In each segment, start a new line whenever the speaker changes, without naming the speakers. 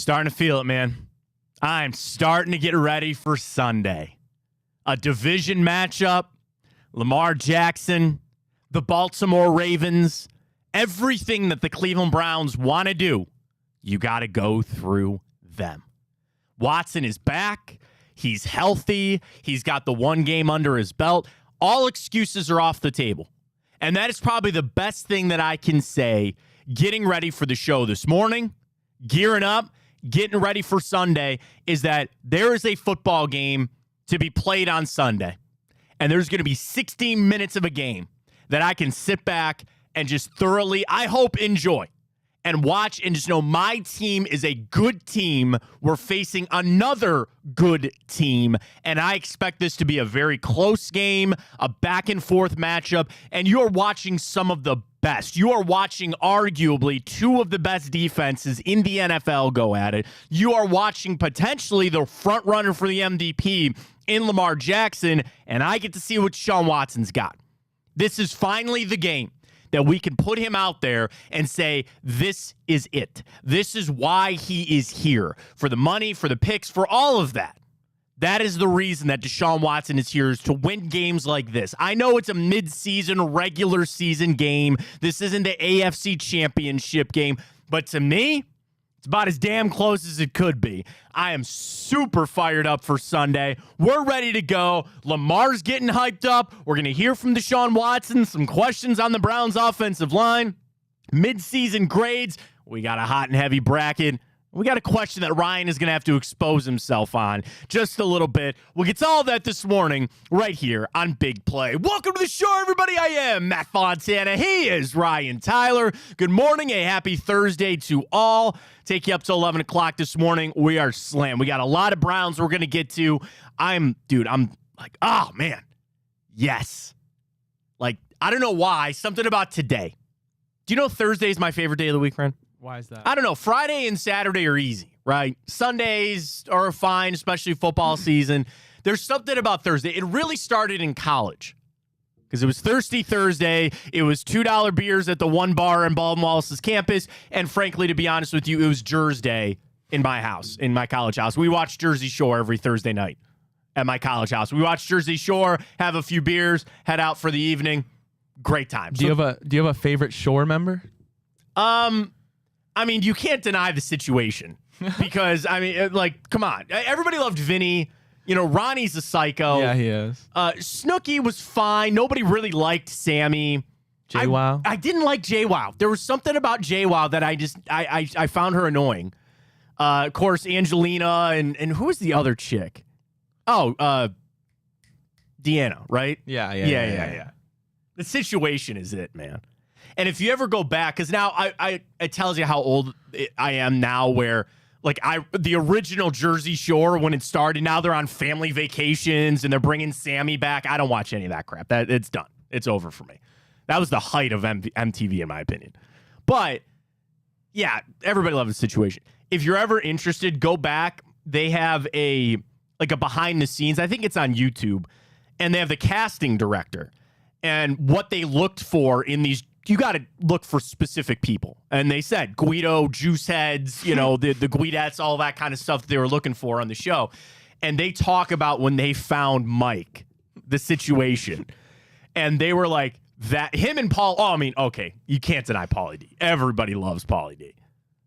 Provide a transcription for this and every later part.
Starting to feel it, man. I'm starting to get ready for Sunday. A division matchup, Lamar Jackson, the Baltimore Ravens, everything that the Cleveland Browns want to do, you got to go through them. Watson is back. He's healthy. He's got the one game under his belt. All excuses are off the table. And that is probably the best thing that I can say getting ready for the show this morning, gearing up, getting ready for Sunday, is that there is a football game to be played on Sunday. And there's going to be 16 minutes of a game that I can sit back and just thoroughly, I hope, enjoy and watch and just know my team is a good team. We're facing another good team, and I expect this to be a very close game, a back-and-forth matchup, and you're watching some of the best. You are watching arguably two of the best defenses in the NFL go at it. You are watching potentially the front runner for the MVP in Lamar Jackson, and I get to see what Deshaun Watson's got. This is finally the game that we can put him out there and say, this is it. This is why he is here. For the money, for the picks, for all of that. That is the reason that Deshaun Watson is here, is to win games like this. I know it's a mid-season, regular season game. This isn't the AFC Championship game. But to me, it's about as damn close as it could be. I am super fired up for Sunday. We're ready to go. Lamar's getting hyped up. We're going to hear from Deshaun Watson, some questions on the Browns' offensive line, mid-season grades. We got a hot and heavy bracket. We got a question that Ryan is going to have to expose himself on just a little bit. We'll get to all that this morning right here on Big Play. Welcome to the show, everybody. I am Matt Fontana. He is Ryan Tyler. Good morning. A happy Thursday to all. Take you up to 11 o'clock this morning. We are slammed. We got a lot of Browns we're going to get to. I'm like, oh, man. Yes. Like, I don't know why. Something about today. Do you know Thursday is my favorite day of the week, friend?
Why is that?
I don't know. Friday and Saturday are easy, right? Sundays are fine, especially football season. There's something about Thursday. It really started in college because it was Thirsty Thursday. It was $2 beers at the one bar in Baldwin Wallace's campus. And frankly, to be honest with you, it was Jersey Day in my house, in my college house. We watched Jersey Shore every Thursday night at my college house. We watched Jersey Shore, have a few beers, head out for the evening. Great time.
Do you have a favorite Shore member?
I mean, you can't deny the situation because, I mean, like, come on. Everybody loved Vinny. You know, Ronnie's a psycho.
Yeah, he is.
Snooki was fine. Nobody really liked Sammy.
JWoww?
I didn't like JWoww. There was something about JWoww that I found her annoying. Of course, Angelina and who was the other chick? Oh, Deanna, right?
Yeah.
The situation is it, man. And if you ever go back, because now it tells you how old I am now, where like the original Jersey Shore when it started, now they're on family vacations and they're bringing Sammy back. I don't watch any of that crap. It's done. It's over for me. That was the height of MTV, in my opinion. But yeah, everybody loves the situation. If you're ever interested, go back. They have a behind the scenes. I think it's on YouTube, and they have the casting director and what they looked for in these. You got to look for specific people. And they said Guido, juice heads, you know, the Guidettes, all that kind of stuff that they were looking for on the show. And they talk about when they found Mike, the situation. And they were like, that him and Paul, oh, I mean, okay, you can't deny Pauly D. Everybody loves Pauly D.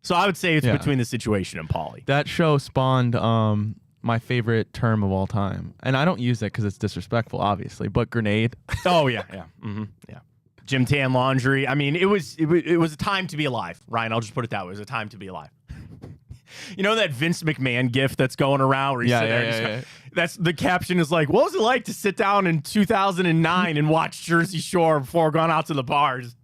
So I would say it's between the situation and Pauly.
That show spawned my favorite term of all time. And I don't use it because it's disrespectful, obviously, but grenade.
Oh, yeah. Mm-hmm. Yeah. Gym tan laundry. I mean, it was a time to be alive, Ryan. I'll just put it that way. It was a time to be alive. You know that Vince McMahon gif that's going around where he's sitting there? That's the caption is like, what was it like to sit down in 2009 and watch Jersey Shore before going out to the bars?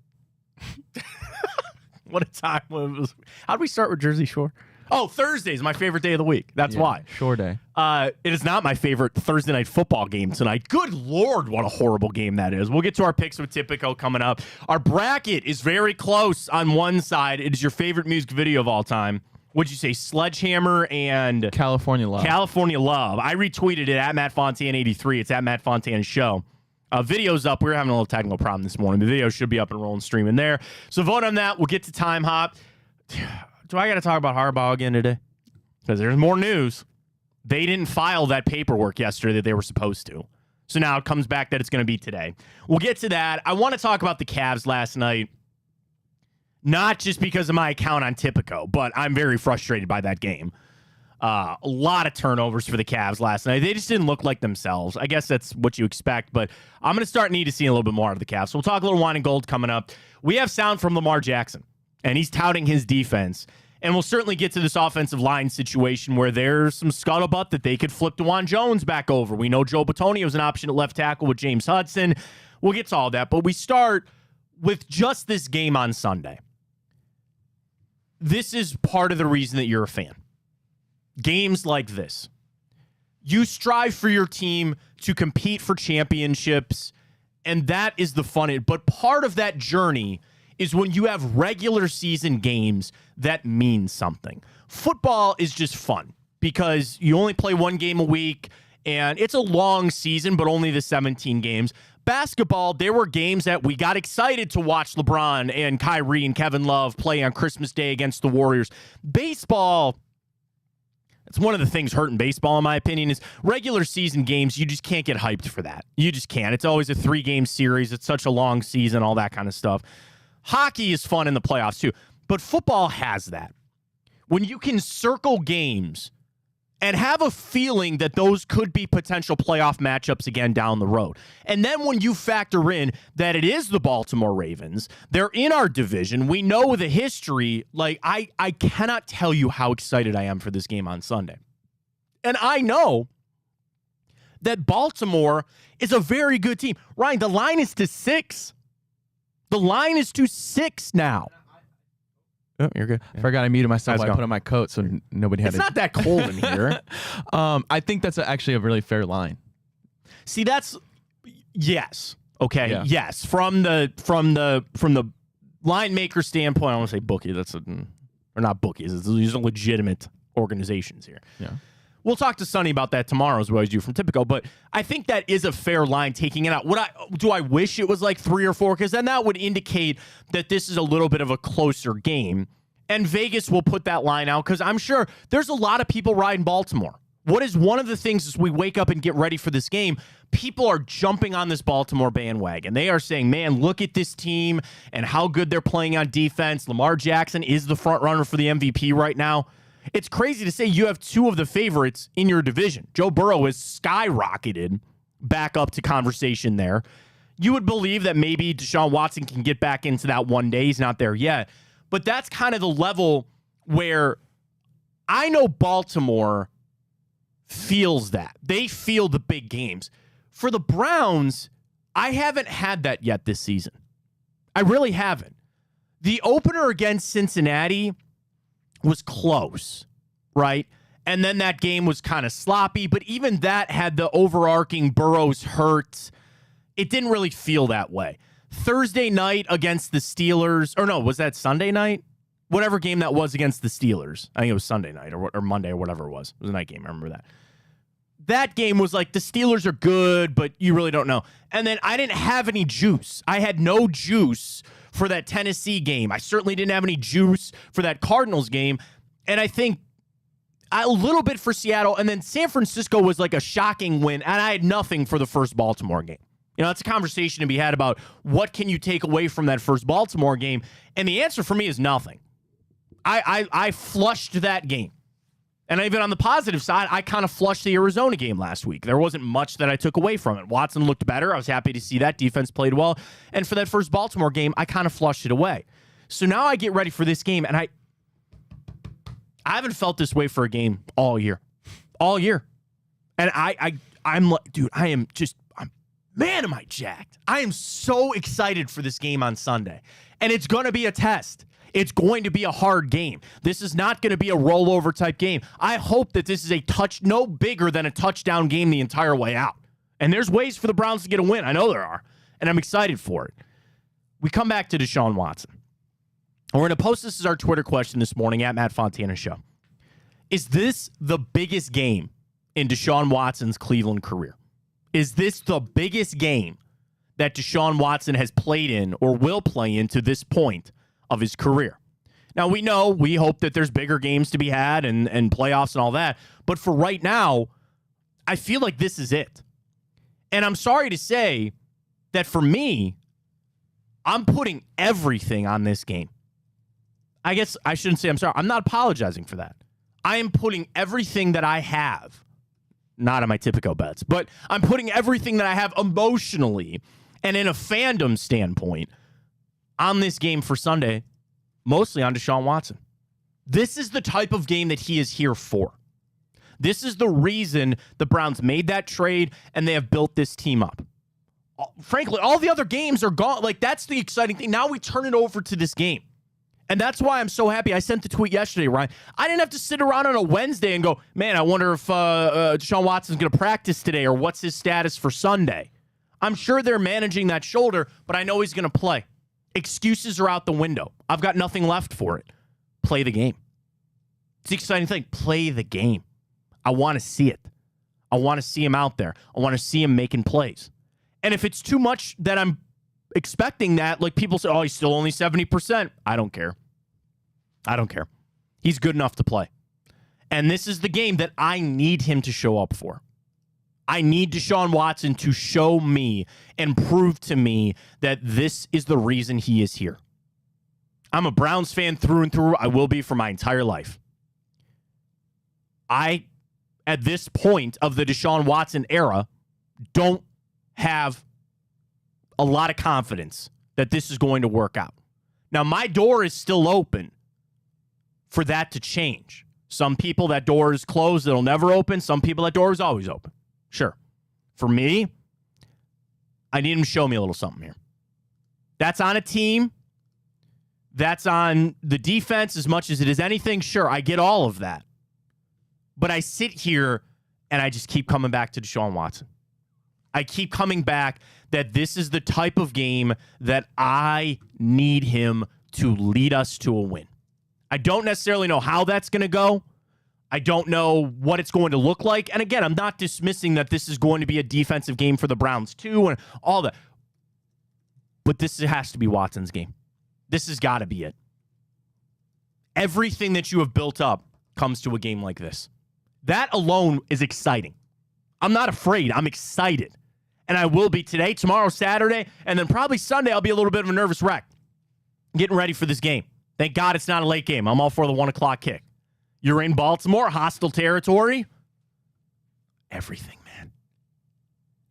What a time. How did we start with Jersey Shore? Oh, Thursday is my favorite day of the week. That's why.
Shore day.
It is not my favorite Thursday night football game tonight. Good Lord, what a horrible game that is. We'll get to our picks with Tipico coming up. Our bracket is very close on one side. It is your favorite music video of all time. What'd you say? Sledgehammer and
California Love.
California Love. I retweeted it at Matt Fontana83. It's at Matt Fontana Show. Video's up. We're having a little technical problem this morning. The video should be up and rolling, streaming there. So vote on that. We'll get to Time Hop. Do I got to talk about Harbaugh again today? Because there's more news. They didn't file that paperwork yesterday that they were supposed to. So now it comes back that it's going to be today. We'll get to that. I want to talk about the Cavs last night. Not just because of my account on Tipico, but I'm very frustrated by that game. A lot of turnovers for the Cavs last night. They just didn't look like themselves. I guess that's what you expect, but I'm going to start need to see a little bit more out of the Cavs. So we'll talk a little wine and gold coming up. We have sound from Lamar Jackson, and he's touting his defense. And we'll certainly get to this offensive line situation where there's some scuttlebutt that they could flip DeJuan Jones back over. We know Joe Bitonio was an option at left tackle with James Hudson. We'll get to all that, but we start with just this game on Sunday. This is part of the reason that you're a fan. Games like this. You strive for your team to compete for championships, and that is the fun. But part of that journey is when you have regular season games that mean something. Football is just fun because you only play one game a week, and it's a long season, but only the 17 games. Basketball, there were games that we got excited to watch LeBron and Kyrie and Kevin Love play on Christmas Day against the Warriors. Baseball, it's one of the things hurting baseball, in my opinion, is regular season games, you just can't get hyped for that. You just can't. It's always a 3-game series. It's such a long season, all that kind of stuff. Hockey is fun in the playoffs, too. But football has that. When you can circle games and have a feeling that those could be potential playoff matchups again down the road. And then when you factor in that it is the Baltimore Ravens, they're in our division, we know the history, like I cannot tell you how excited I am for this game on Sunday. And I know that Baltimore is a very good team. Ryan, the line is to 6. The line is to 6 now.
Oh, you're good. Yeah. Forgot I muted myself. I put on my coat so nobody had
It's not that cold in here.
I think that's actually a really fair line.
See, that's yes. Okay.
Yeah.
Yes. From the line maker standpoint, I want to say bookie. That's or not bookies. These are legitimate organizations here.
Yeah.
We'll talk to Sonny about that tomorrow, as we always do from Tipico. But I think that is a fair line taking it out. Do I wish it was like 3 or 4? Because then that would indicate that this is a little bit of a closer game. And Vegas will put that line out because I'm sure there's a lot of people riding Baltimore. What is one of the things as we wake up and get ready for this game, people are jumping on this Baltimore bandwagon. They are saying, man, look at this team and how good they're playing on defense. Lamar Jackson is the front runner for the MVP right now. It's crazy to say you have 2 of the favorites in your division. Joe Burrow has skyrocketed back up to conversation there. You would believe that maybe Deshaun Watson can get back into that one day. He's not there yet. But that's kind of the level where I know Baltimore feels that. They feel the big games. For the Browns, I haven't had that yet this season. I really haven't. The opener against Cincinnati was close, right? And then that game was kind of sloppy, but even that had the overarching Burrow's hurt. It didn't really feel that way. Thursday night against the Steelers, or no, was that Sunday night? Whatever game that was against the Steelers. I think it was Sunday night or Monday or whatever it was. It was a night game. I remember that. That game was like the Steelers are good, but you really don't know. And then I didn't have any juice. I had no juice for that Tennessee game. I certainly didn't have any juice for that Cardinals game. And I think a little bit for Seattle. And then San Francisco was like a shocking win. And I had nothing for the first Baltimore game. You know, that's a conversation to be had about what can you take away from that first Baltimore game. And the answer for me is nothing. I flushed that game. And even on the positive side, I kind of flushed the Arizona game last week. There wasn't much that I took away from it. Watson looked better. I was happy to see that. Defense played well. And for that first Baltimore game, I kind of flushed it away. So now I get ready for this game, and I haven't felt this way for a game all year. All year. And I'm like, dude, am I jacked. I am so excited for this game on Sunday. And it's going to be a test. It's going to be a hard game. This is not going to be a rollover type game. I hope that this is no bigger than a touchdown game the entire way out. And there's ways for the Browns to get a win. I know there are. And I'm excited for it. We come back to Deshaun Watson. And we're going to post this as our Twitter question this morning at Matt Fontana Show. Is this the biggest game in Deshaun Watson's Cleveland career? Is this the biggest game that Deshaun Watson has played in or will play in to this point of his career? Now, we hope that there's bigger games to be had and playoffs and all that. But for right now, I feel like this is it. And I'm sorry to say that for me, I'm putting everything on this game. I guess I shouldn't say I'm sorry. I'm not apologizing for that. I am putting everything that I have, not on my Tipico bets, but I'm putting everything that I have emotionally and in a fandom standpoint on this game for Sunday, mostly on Deshaun Watson. This is the type of game that he is here for. This is the reason the Browns made that trade and they have built this team up. Frankly, all the other games are gone. Like, that's the exciting thing. Now we turn it over to this game. And that's why I'm so happy. I sent the tweet yesterday, Ryan. I didn't have to sit around on a Wednesday and go, man, I wonder if Deshaun Watson's going to practice today or what's his status for Sunday. I'm sure they're managing that shoulder, but I know he's going to play. Excuses are out the window. I've got nothing left for it. Play the game. It's the exciting thing. Play the game. I want to see it. I want to see him out there. I want to see him making plays. And if it's too much that I'm expecting that, like people say, oh, he's still only 70%. I don't care. I don't care. He's good enough to play. And this is the game that I need him to show up for. I need Deshaun Watson to show me and prove to me that this is the reason he is here. I'm a Browns fan through and through. I will be for my entire life. I, at this point of the Deshaun Watson era, don't have a lot of confidence that this is going to work out. Now, my door is still open for that to change. Some people, that door is closed. It'll never open. Some people, that door is always open. Sure. For me, I need him to show me a little something here. That's on a team. That's on the defense as much as it is anything. Sure, I get all of that. But I sit here and I just keep coming back to Deshaun Watson. I keep coming back that this is the type of game that I need him to lead us to a win. I don't necessarily know how that's going to go. I don't know what it's going to look like. And again, I'm not dismissing that this is going to be a defensive game for the Browns too and all that. But this has to be Watson's game. This has got to be it. Everything that you have built up comes to a game like this. That alone is exciting. I'm not afraid. I'm excited. And I will be today, tomorrow, Saturday, and then probably Sunday I'll be a little bit of a nervous wreck getting ready for this game. Thank God it's not a late game. I'm all for the 1 o'clock kick. You're in Baltimore, hostile territory. Everything, man.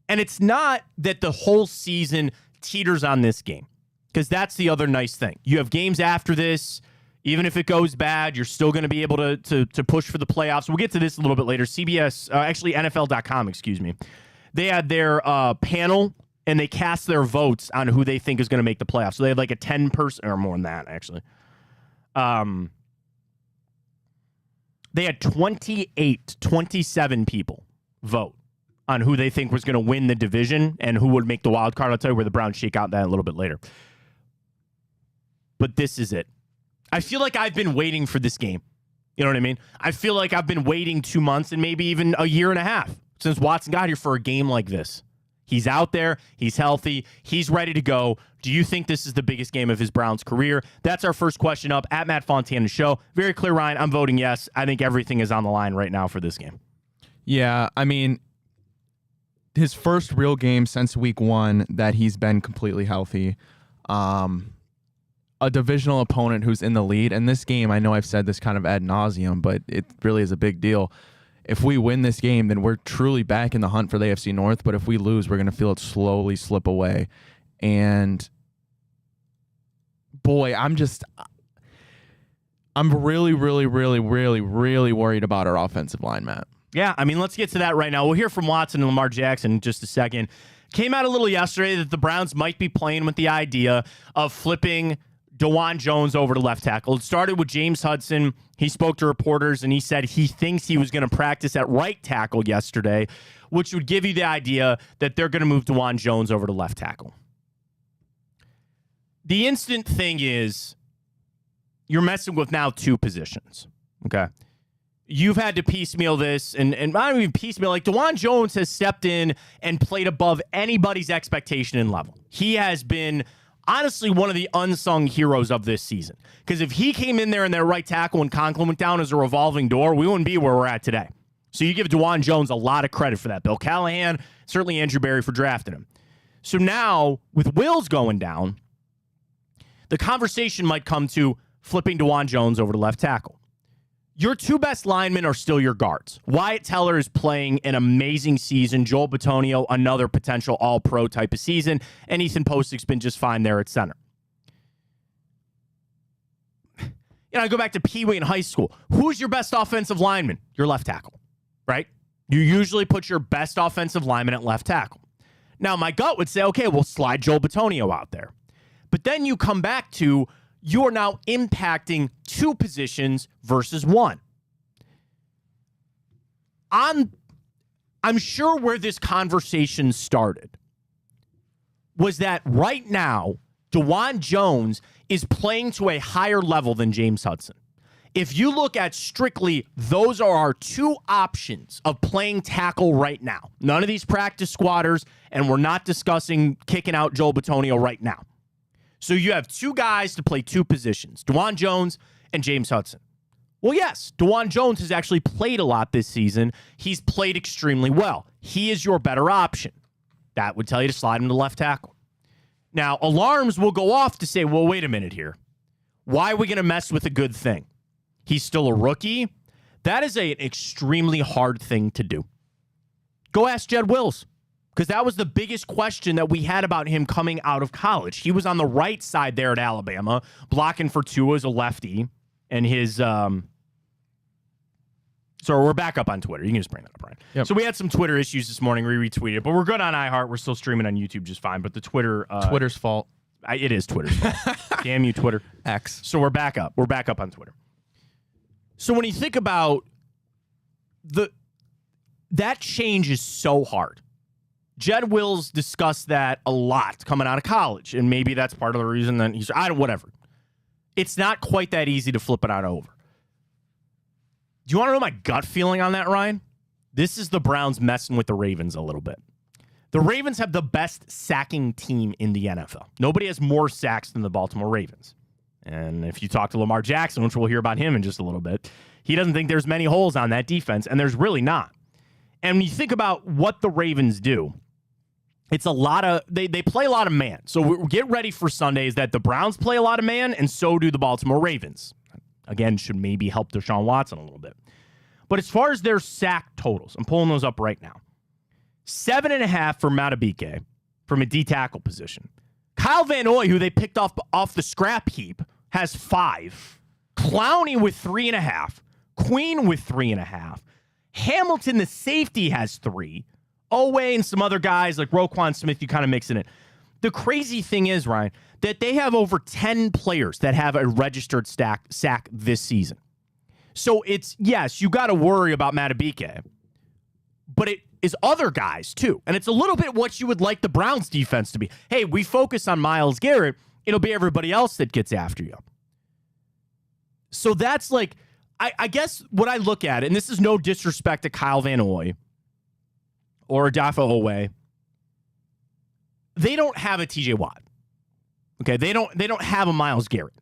And it's not that the whole season teeters on this game, because that's the other nice thing. You have games after this. Even if it goes bad, you're still going to be able to push for the playoffs. We'll get to this a little bit later. NFL.com, excuse me. They had their panel, and they cast their votes on who they think is going to make the playoffs. So they had like a 10-person, or more than that, actually. They had 27 people vote on who they think was going to win the division and who would make the wild card. I'll tell you where the Browns shake out that a little bit later. But this is it. I feel like I've been waiting for this game. You know what I mean? I feel like I've been waiting 2 months and maybe even a year and a half since Watson got here for a game like this. He's out there. He's healthy. He's ready to go. Do you think this is the biggest game of his Browns career? That's our first question up at Matt Fontana Show. Very clear, Ryan. I'm voting yes. I think everything is on the line right now for this game.
Yeah, I mean, his first real game since week 1 that he's been completely healthy. A divisional opponent who's in the lead. And this game, I know I've said this kind of ad nauseum, but it really is a big deal. If we win this game, then we're truly back in the hunt for the AFC North. But if we lose, we're going to feel it slowly slip away. And boy, I'm really, really, really, really, really worried about our offensive line, Matt.
Yeah, I mean, let's get to that right now. We'll hear from Watson and Lamar Jackson in just a second. Came out a little yesterday that the Browns might be playing with the idea of flipping DeJuan Jones over to left tackle. It started with James Hudson. He spoke to reporters, and he said he thinks he was going to practice at right tackle yesterday, which would give you the idea that they're going to move DeJuan Jones over to left tackle. The instant thing is you're messing with now 2 positions, okay? You've had to piecemeal this, and I don't even piecemeal. Like, DeJuan Jones has stepped in and played above anybody's expectation and level. He has been honestly one of the unsung heroes of this season. Because if he came in there in their right tackle and Conklin went down as a revolving door, we wouldn't be where we're at today. So you give DeJuan Jones a lot of credit for that. Bill Callahan, certainly Andrew Berry for drafting him. So now, with Wills going down, the conversation might come to flipping DeJuan Jones over to left tackle. Your two best linemen are still your guards. Wyatt Teller is playing an amazing season. Joel Bitonio, another potential all-pro type of season. And Ethan Postic's been just fine there at center. I go back to Pee Wee in high school. Who's your best offensive lineman? Your left tackle, right? You usually put your best offensive lineman at left tackle. Now, my gut would say, okay, we'll slide Joel Bitonio out there. But then you come back to you're now impacting two positions versus one. I'm sure where this conversation started was that right now, DeJuan Jones is playing to a higher level than James Hudson. If you look at strictly, those are our two options of playing tackle right now. None of these practice squatters, and we're not discussing kicking out Joel Bitonio right now. So you have two guys to play two positions, DeJuan Jones and James Hudson. Well, yes, DeJuan Jones has actually played a lot this season. He's played extremely well. He is your better option. That would tell you to slide him to left tackle. Now, alarms will go off to say, well, wait a minute here. Why are we going to mess with a good thing? He's still a rookie. That is an extremely hard thing to do. Go ask Jed Wills. Because that was the biggest question that we had about him coming out of college. He was on the right side there at Alabama, blocking for Tua as a lefty. And his... So we're back up on Twitter. You can just bring that up, Ryan.
Yep.
So we had some Twitter issues this morning. We retweeted. But we're good on iHeart. We're still streaming on YouTube just fine. But the Twitter...
Twitter's fault.
It is Twitter's fault. Damn you, Twitter.
X.
So we're back up. We're back up on Twitter. So when you think about... that change is so hard. Jed Wills discussed that a lot coming out of college, and maybe that's part of the reason that he's whatever. It's not quite that easy to flip it out over. Do you want to know my gut feeling on that, Ryan? This is the Browns messing with the Ravens a little bit. The Ravens have the best sacking team in the NFL. Nobody has more sacks than the Baltimore Ravens. And if you talk to Lamar Jackson, which we'll hear about him in just a little bit, he doesn't think there's many holes on that defense, and there's really not. And when you think about what the Ravens do, it's a lot of, they play a lot of man. So get ready for Sundays that the Browns play a lot of man, and so do the Baltimore Ravens. Again, should maybe help Deshaun Watson a little bit. But as far as their sack totals, I'm pulling those up right now. 7.5 for Matabike from a D tackle position. Kyle Van Noy, who they picked off the scrap heap, has 5. Clowney with 3.5. Queen with 3.5. Hamilton, the safety, has 3. Owe and some other guys like Roquan Smith, you kind of mix in it. The crazy thing is, Ryan, that they have over 10 players that have a registered sack this season. So it's, yes, you got to worry about Matabike, but it is other guys too. And it's a little bit what you would like the Browns defense to be. Hey, we focus on Myles Garrett. It'll be everybody else that gets after you. So that's like, I guess what I look at, and this is no disrespect to Kyle Van Noy or Adolfo Owe, they don't have a TJ Watt. Okay, they don't have a Myles Garrett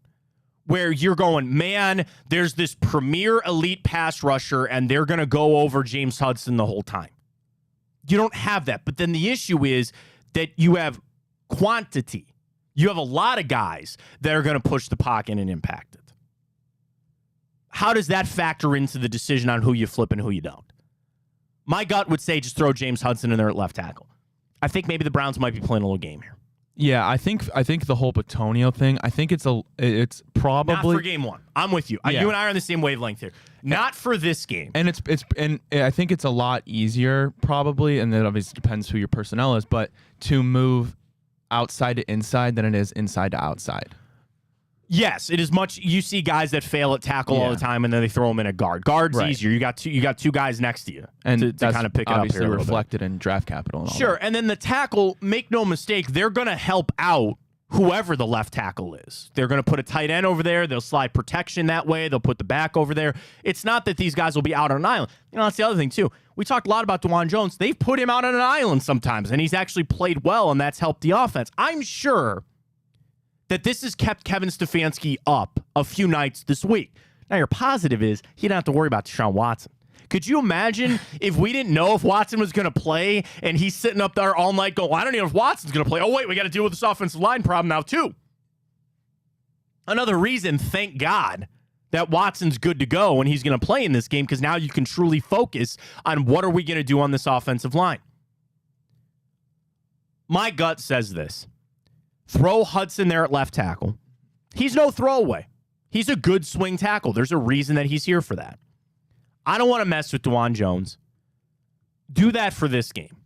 where you're going, man, there's this premier elite pass rusher and they're going to go over James Hudson the whole time. You don't have that. But then the issue is that you have quantity. You have a lot of guys that are going to push the pocket and impact it. How does that factor into the decision on who you flip and who you don't? My gut would say just throw James Hudson in there at left tackle. I think maybe the Browns might be playing a little game here.
Yeah, I think the whole Bitonio thing, I think it's probably
not for game one. I'm with you.
Yeah.
You and I are on the same wavelength here. Not for this game.
And and I think it's a lot easier probably, and it obviously depends who your personnel is, but to move outside to inside than it is inside to outside.
Yes, it is much. You see guys that fail at tackle all the time, and then they throw them in a guard. Guard's easier. You got two guys next to you,
and
to kind of pick it up here.
Obviously reflected in draft capital. And all
sure,
that.
And then the tackle, make no mistake, they're going to help out whoever the left tackle is. They're going to put a tight end over there. They'll slide protection that way. They'll put the back over there. It's not that these guys will be out on an island. You know, that's the other thing too. We talked a lot about DeJuan Jones. They've put him out on an island sometimes, and he's actually played well, and that's helped the offense. I'm sure that this has kept Kevin Stefanski up a few nights this week. Now, your positive is he didn't have to worry about Deshaun Watson. Could you imagine if we didn't know if Watson was going to play and he's sitting up there all night going, well, I don't even know if Watson's going to play. Oh, wait, we got to deal with this offensive line problem now, too. Another reason, thank God, that Watson's good to go and he's going to play in this game, because now you can truly focus on what are we going to do on this offensive line. My gut says this. Throw Hudson there at left tackle. He's no throwaway. He's a good swing tackle. There's a reason that he's here for that. I don't want to mess with DeJuan Jones. Do that for this game.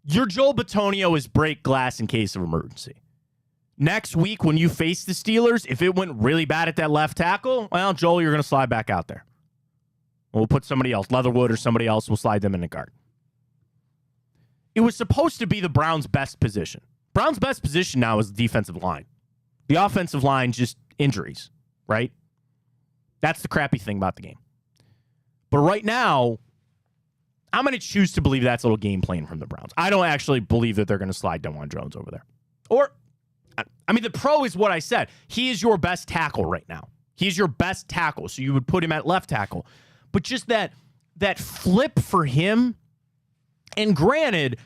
Your Joel Bitonio is break glass in case of emergency. Next week, when you face the Steelers, if it went really bad at that left tackle, well, Joel, you're going to slide back out there. We'll put somebody else, Leatherwood or somebody else, will slide them in the guard. It was supposed to be the Browns' best position. Browns' best position now is the defensive line. The offensive line, just injuries, right? That's the crappy thing about the game. But right now, I'm going to choose to believe that's a little game plan from the Browns. I don't actually believe that they're going to slide DeJuan Jones over there. Or, I mean, the pro is what I said. He is your best tackle right now. He's your best tackle, so you would put him at left tackle. But just that flip for him, and granted,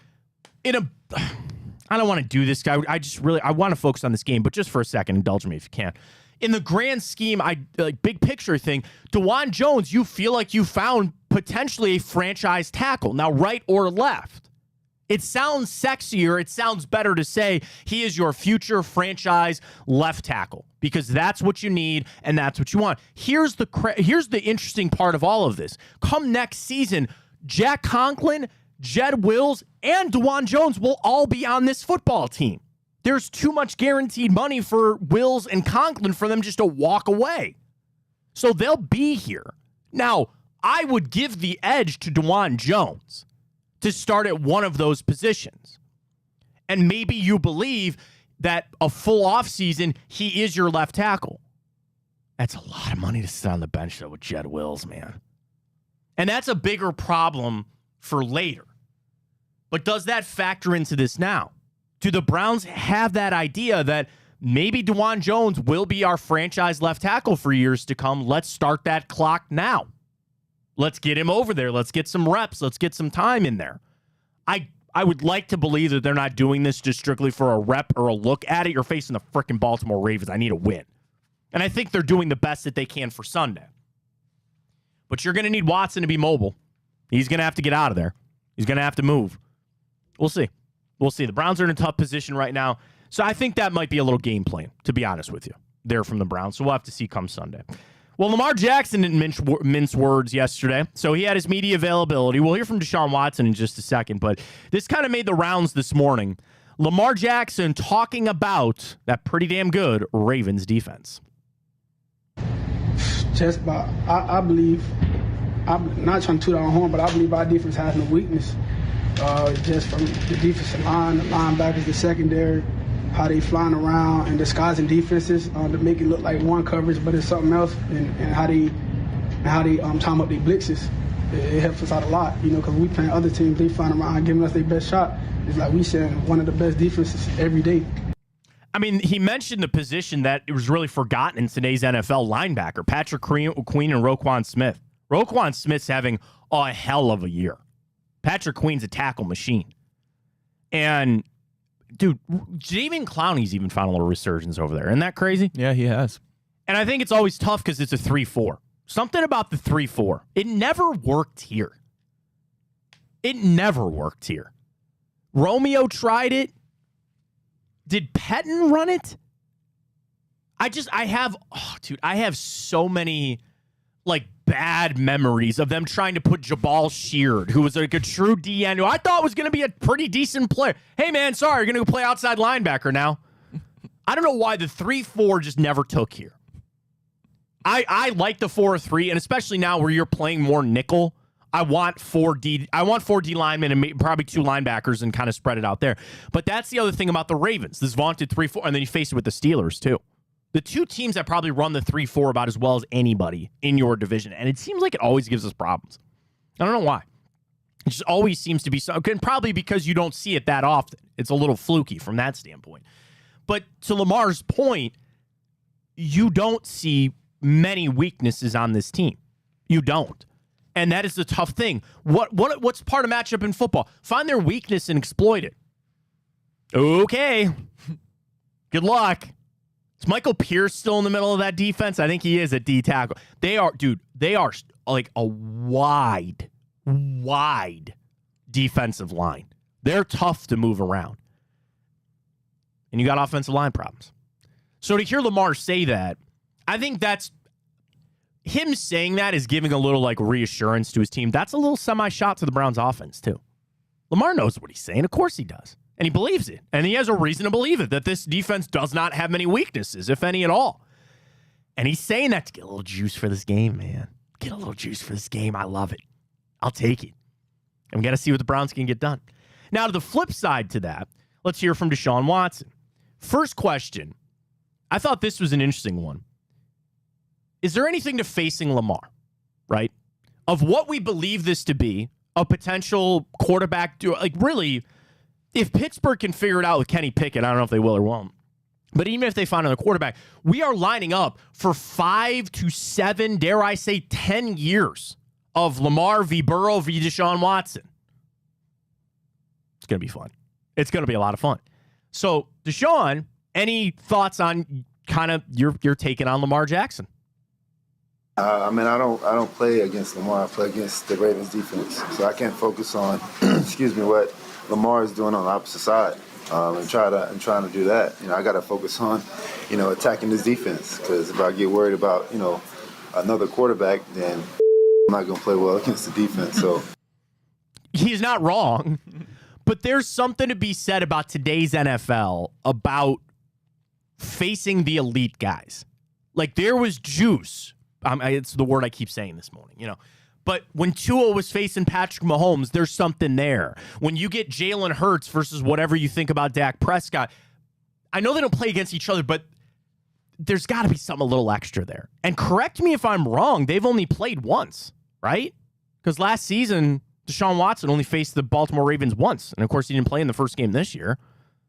I don't want to do this, guy. I want to focus on this game, but just for a second, indulge me if you can. In the grand scheme, big picture thing, DeJuan Jones, you feel like you found potentially a franchise tackle. Now, right or left. It sounds sexier. It sounds better to say he is your future franchise left tackle, because that's what you need and that's what you want. Here's the interesting part of all of this. Come next season, Jack Conklin, Jed Wills, and DeJuan Jones will all be on this football team. There's too much guaranteed money for Wills and Conklin for them just to walk away. So they'll be here. Now, I would give the edge to DeJuan Jones to start at one of those positions. And maybe you believe that a full offseason, he is your left tackle. That's a lot of money to sit on the bench, though, with Jed Wills, man. And that's a bigger problem for later. But does that factor into this now? Do the Browns have that idea that maybe DeJuan Jones will be our franchise left tackle for years to come? Let's start that clock now. Let's get him over there. Let's get some reps. Let's get some time in there. I would like to believe that they're not doing this just strictly for a rep or a look at it. You're facing the freaking Baltimore Ravens. I need a win. And I think they're doing the best that they can for Sunday. But you're going to need Watson to be mobile. He's going to have to get out of there. He's going to have to move. We'll see. We'll see. The Browns are in a tough position right now. So I think that might be a little game plan, to be honest with you, there from the Browns. So we'll have to see come Sunday. Well, Lamar Jackson didn't mince words yesterday, so he had his media availability. We'll hear from Deshaun Watson in just a second, but this kind of made the rounds this morning. Lamar Jackson talking about that pretty damn good Ravens defense.
Just about, I believe, I'm not trying to toot our horn, but I believe our defense has no weakness. Just from the defensive line, the linebackers, the secondary, how they flying around and disguising defenses to make it look like one coverage, but it's something else, and how they time up their blitzes. It helps us out a lot, because we playing other teams, they flying around giving us their best shot. It's like we send one of the best defenses every day.
I mean, he mentioned the position that it was really forgotten in today's NFL, linebacker, Patrick Queen and Roquan Smith. Roquan Smith's having a hell of a year. Patrick Queen's a tackle machine. And, dude, Jadeveon Clowney's even found a little resurgence over there. Isn't that crazy?
Yeah, he has.
And I think it's always tough because it's a 3-4. Something about the 3-4. It never worked here. It never worked here. Romeo tried it. Did Pettin run it? I have so many, bad memories of them trying to put Jabal Sheard, who was like a true DN, who I thought was going to be a pretty decent player. Hey, man, sorry, you're going to go play outside linebacker now. I don't know why the 3-4 just never took here. I like the 4-3, and especially now where you're playing more nickel, I want 4D linemen and probably 2 linebackers and kind of spread it out there. But that's the other thing about the Ravens, this vaunted 3-4, and then you face it with the Steelers, too. The two teams that probably run the 3-4 about as well as anybody in your division. And it seems like it always gives us problems. I don't know why. It just always seems to be so. And probably because you don't see it that often. It's a little fluky from that standpoint. But to Lamar's point, you don't see many weaknesses on this team. You don't. And that is the tough thing. What's part of matchup in football? Find their weakness and exploit it. Okay. Good luck. Is Michael Pierce still in the middle of that defense? I think he is at D tackle. They are like a wide defensive line. They're tough to move around. And you got offensive line problems. So to hear Lamar say that, I think that's him saying that is giving a little like reassurance to his team. That's a little semi-shot to the Browns offense too. Lamar knows what he's saying. Of course he does. And he believes it. And he has a reason to believe it, that this defense does not have many weaknesses, if any at all. And he's saying that to get a little juice for this game, man. Get a little juice for this game. I love it. I'll take it. I'm going to see what the Browns can get done. Now, to the flip side to that, let's hear from Deshaun Watson. First question. I thought this was an interesting one. Is there anything to facing Lamar, right? Of what we believe this to be, a potential quarterback, like really, if Pittsburgh can figure it out with Kenny Pickett, I don't know if they will or won't, but even if they find another quarterback, we are lining up for 5 to 7, dare I say 10 years of Lamar v. Burrow v. Deshaun Watson. It's going to be fun. It's going to be a lot of fun. So, Deshaun, any thoughts on kind of your taking on Lamar Jackson?
I don't play against Lamar. I play against the Ravens defense. So I can't focus on, what Lamar is doing on the opposite side, and trying to do that. I got to focus on, attacking this defense. Because if I get worried about, another quarterback, then I'm not going to play well against the defense. So
he's not wrong, but there's something to be said about today's NFL about facing the elite guys. Like there was juice. It's the word I keep saying this morning, But when Tua was facing Patrick Mahomes, there's something there. When you get Jalen Hurts versus whatever you think about Dak Prescott, I know they don't play against each other, but there's got to be something a little extra there. And correct me if I'm wrong, they've only played once, right? Because last season, Deshaun Watson only faced the Baltimore Ravens once. And, of course, he didn't play in the first game this year.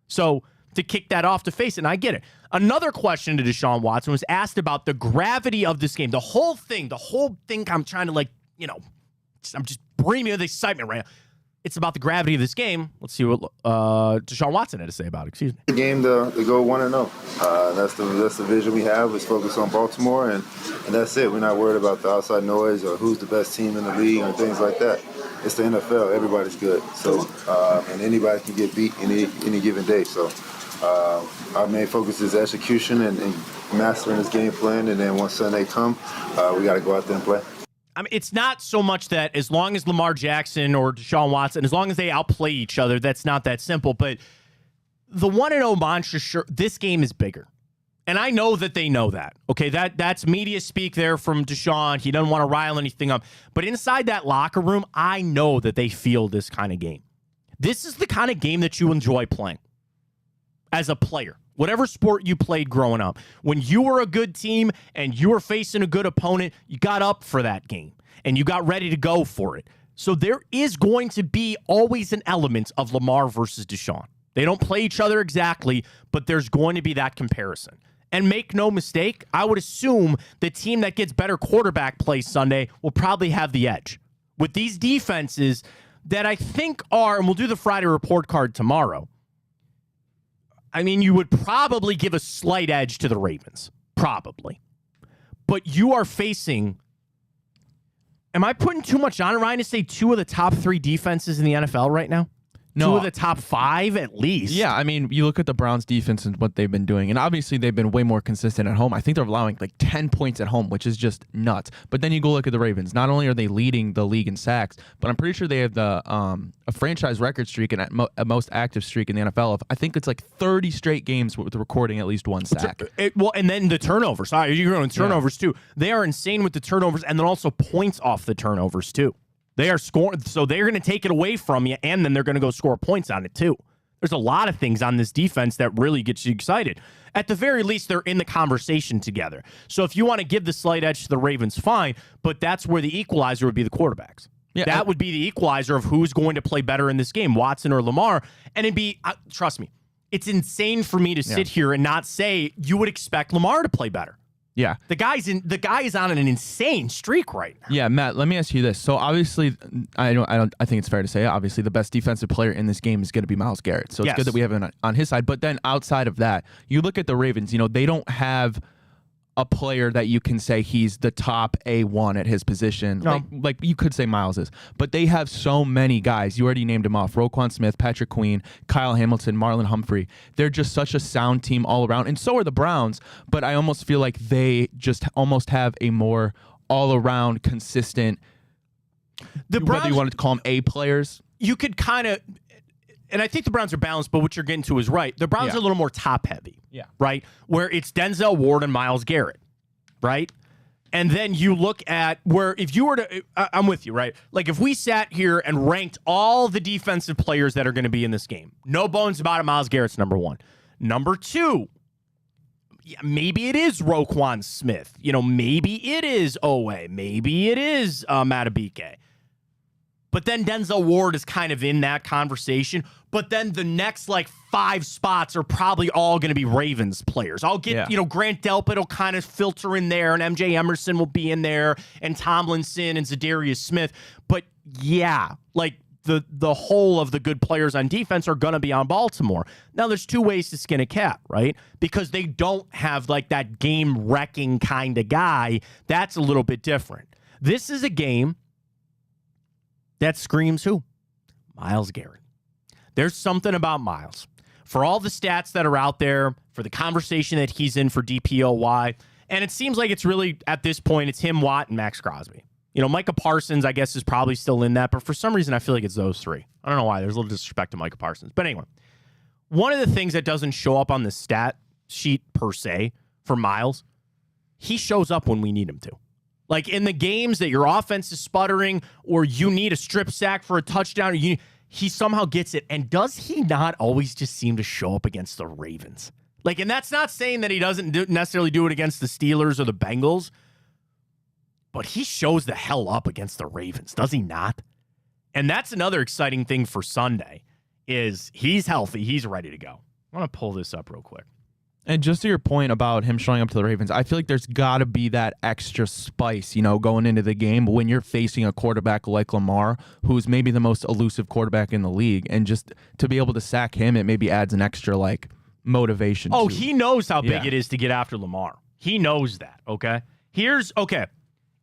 So to kick that off to face it, and I get it. Another question to Deshaun Watson was asked about the gravity of this game. The whole thing I'm trying to I'm just bringing the excitement right now. It's about the gravity of this game. Let's see what Deshaun Watson had to say about it. Excuse me.
the game to go 1-0. That's the vision we have, is focus on Baltimore, and that's it. We're not worried about the outside noise or who's the best team in the league or things like that. It's the NFL. Everybody's good. So and anybody can get beat any given day. So our main focus is execution and mastering this game plan. And then once Sunday come, we got to go out there and play.
I mean, it's not so much that as long as Lamar Jackson or Deshaun Watson, as long as they outplay each other, that's not that simple. But the 1-0 mantra, sure, this game is bigger. And I know that they know that. Okay, that's media speak there from Deshaun. He doesn't want to rile anything up. But inside that locker room, I know that they feel this kind of game. This is the kind of game that you enjoy playing as a player. Whatever sport you played growing up, when you were a good team and you were facing a good opponent, you got up for that game and you got ready to go for it. So there is going to be always an element of Lamar versus Deshaun. They don't play each other exactly, but there's going to be that comparison. And make no mistake, I would assume the team that gets better quarterback play Sunday will probably have the edge. With these defenses that I think are, and we'll do the Friday report card tomorrow, I mean, you would probably give a slight edge to the Ravens. Probably. But you are facing... Am I putting too much on it, Ryan, to say 2 of the top 3 defenses in the NFL right now?
No.
2 of the top 5 at least.
Yeah, I mean, you look at the Browns defense and what they've been doing, and obviously they've been way more consistent at home. I think they're allowing like 10 points at home, which is just nuts. But then you go look at the Ravens. Not only are they leading the league in sacks, but I'm pretty sure they have a franchise record streak and a most active streak in the NFL of, I think it's like 30 straight games with recording at least 1 sack.
And then the turnovers. Sorry, you're going turnovers too. They are insane with the turnovers, and then also points off the turnovers too. They are scoring, so they're going to take it away from you, and then they're going to go score points on it too. There's a lot of things on this defense that really gets you excited. At the very least, they're in the conversation together. So if you want to give the slight edge to the Ravens, fine, but that's where the equalizer would be the quarterbacks. Yeah, that would be the equalizer of who's going to play better in this game, Watson or Lamar. And it'd be, trust me, it's insane for me to sit here and not say you would expect Lamar to play better.
Yeah.
The guy is on an insane streak right now.
Yeah, Matt, let me ask you this. So obviously I think it's fair to say obviously the best defensive player in this game is going to be Myles Garrett. So it's good that we have him on his side, but then outside of that, you look at the Ravens, they don't have a player that you can say he's the top A1 at his position.
No.
Like you could say Miles is. But they have so many guys. You already named them off. Roquan Smith, Patrick Queen, Kyle Hamilton, Marlon Humphrey. They're just such a sound team all around. And so are the Browns. But I almost feel like they just almost have a more all-around consistent, whether you wanted to call them A players.
You could kind of... And I think the Browns are balanced, but what you're getting to is right. The Browns are a little more top-heavy, right? Where it's Denzel Ward and Myles Garrett, right? And then you look at where if you were to... I'm with you, right? Like if we sat here and ranked all the defensive players that are going to be in this game, no bones about it, Myles Garrett's number one. Number two, maybe it is Roquan Smith. Maybe it is Owe. Maybe it is Matabike. But then Denzel Ward is kind of in that conversation. But then the next, 5 spots are probably all going to be Ravens players. I'll get, Grant Delpit will kind of filter in there, and MJ Emerson will be in there, and Tomlinson and Zadarius Smith. But, the whole of the good players on defense are going to be on Baltimore. Now, there's 2 ways to skin a cat, right? Because they don't have, that game-wrecking kind of guy. That's a little bit different. This is a game that screams who? Myles Garrett. There's something about Myles. For all the stats that are out there, for the conversation that he's in for DPOY, and it seems like it's really, at this point, it's him, Watt, and Max Crosby. Micah Parsons, I guess, is probably still in that, but for some reason, I feel like it's those 3. I don't know why. There's a little disrespect to Micah Parsons. But anyway, one of the things that doesn't show up on the stat sheet, per se, for Myles, he shows up when we need him to. Like in the games that your offense is sputtering or you need a strip sack for a touchdown, he somehow gets it. And does he not always just seem to show up against the Ravens? And that's not saying that he doesn't necessarily do it against the Steelers or the Bengals, but he shows the hell up against the Ravens, does he not? And that's another exciting thing for Sunday is he's healthy. He's ready to go. I want to pull this up real quick.
And just to your point about him showing up to the Ravens, I feel like there's got to be that extra spice, going into the game when you're facing a quarterback like Lamar, who's maybe the most elusive quarterback in the league. And just to be able to sack him, it maybe adds an extra, motivation.
Oh, he knows how big it is to get after Lamar. He knows that, okay?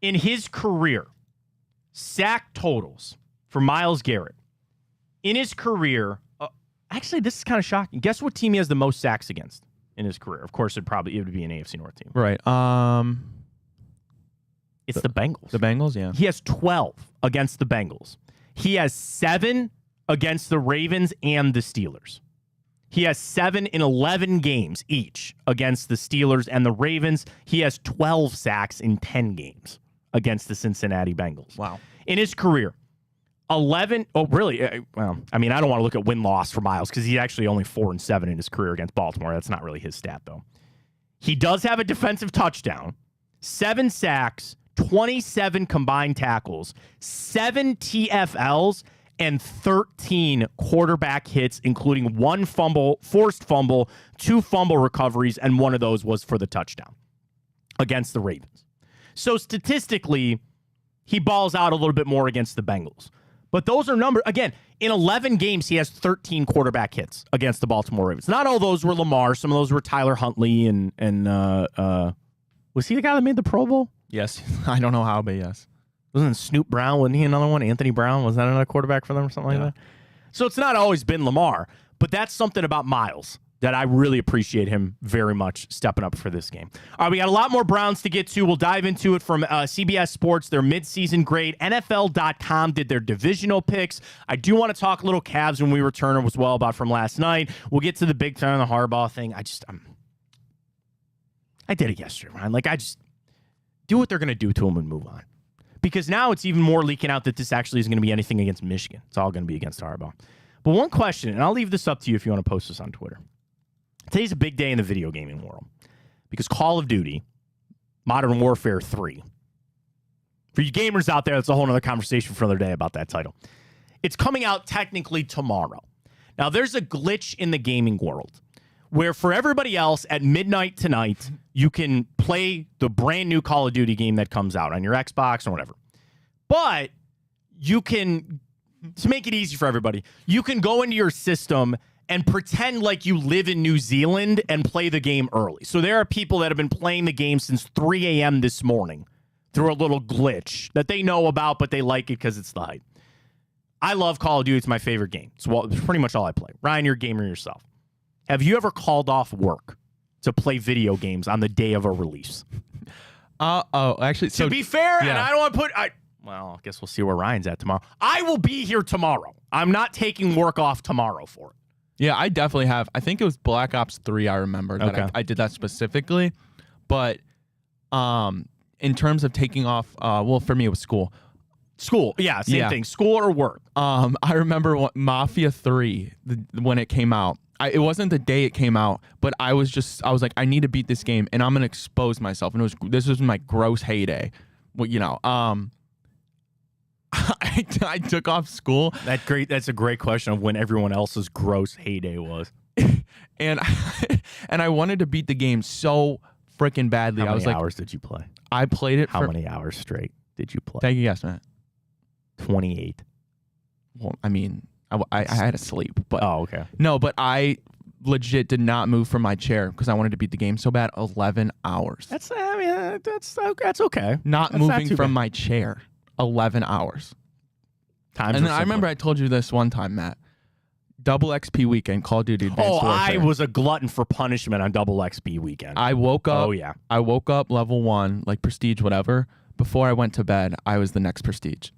In his career, sack totals for Myles Garrett. In his career, actually, this is kind of shocking. Guess what team he has the most sacks against? In his career. Of course, it would be an AFC North team.
Right.
It's the Bengals.
The Bengals, yeah.
He has 12 against the Bengals. He has 7 against the Ravens and the Steelers. He has 7 in 11 games each against the Steelers and the Ravens. He has 12 sacks in 10 games against the Cincinnati Bengals.
Wow.
In his career, 11. Oh, really? Well, I mean, I don't want to look at win-loss for Myles because he's actually only 4-7 in his career against Baltimore. That's not really his stat, though. He does have a defensive touchdown, 7 sacks, 27 combined tackles, 7 TFLs, and 13 quarterback hits, including 1 fumble, forced fumble, 2 fumble recoveries, and one of those was for the touchdown against the Ravens. So statistically, he balls out a little bit more against the Bengals. But those are numbers. Again, in 11 games, he has 13 quarterback hits against the Baltimore Ravens. Not all those were Lamar. Some of those were Tyler Huntley and was he the guy that made the Pro Bowl?
Yes. I don't know how, but yes.
Wasn't Snoop Brown? Wasn't he another one? Anthony Brown? Was that another quarterback for them or something like that? So it's not always been Lamar, but that's something about Myles that I really appreciate him very much stepping up for this game. All right, we got a lot more Browns to get to. We'll dive into it from CBS Sports, their midseason grade. NFL.com did their divisional picks. I do want to talk a little Cavs when we return as well about from last night. We'll get to the Big Ten and the Harbaugh thing. I did it yesterday, Ryan. I just do what they're going to do to him and move on. Because now it's even more leaking out that this actually isn't going to be anything against Michigan. It's all going to be against Harbaugh. But one question, and I'll leave this up to you if you want to post this on Twitter. Today's a big day in the video gaming world because Call of Duty, Modern Warfare 3. For you gamers out there, that's a whole other conversation for another day about that title. It's coming out technically tomorrow. Now, there's a glitch in the gaming world where for everybody else at midnight tonight, you can play the brand new Call of Duty game that comes out on your Xbox or whatever. But you can, to make it easy for everybody, you can go into your system and pretend like you live in New Zealand and play the game early. So there are people that have been playing the game since 3 a.m. this morning through a little glitch that they know about, but they like it because it's the hype. I love Call of Duty. It's my favorite game. It's pretty much all I play. Ryan, you're a gamer yourself. Have you ever called off work to play video games on the day of a release?
Actually,
to be fair, and I don't want to put... Well, I guess we'll see where Ryan's at tomorrow. I will be here tomorrow. I'm not taking work off tomorrow for it.
Yeah, I definitely have. I think it was Black Ops 3 I remember that I did that specifically. But in terms of taking off, well, for me, it was school.
School, yeah, same thing. School or work.
I remember Mafia 3, when it came out. It wasn't the day it came out, but I was like, I need to beat this game, and I'm going to expose myself. And this was my gross heyday. Well, I took off school.
That's a great question of when everyone else's gross heyday was.
and I wanted to beat the game so freaking badly.
How many hours did you play?
I played it
How many hours straight did you play?
Take a guess, Matt.
28.
Well, I mean, I had to sleep. But
okay.
No, but I legit did not move from my chair because I wanted to beat the game so bad. 11 hours.
That's okay.
Not moving from my chair. 11 hours. And then I remember I told you this one time, Matt. Double XP weekend, Call of Duty Advanced Warfare.
I was a glutton for punishment on Double XP weekend.
I woke up.
Oh, yeah.
I woke up level 1, like prestige, whatever. Before I went to bed, I was the next prestige.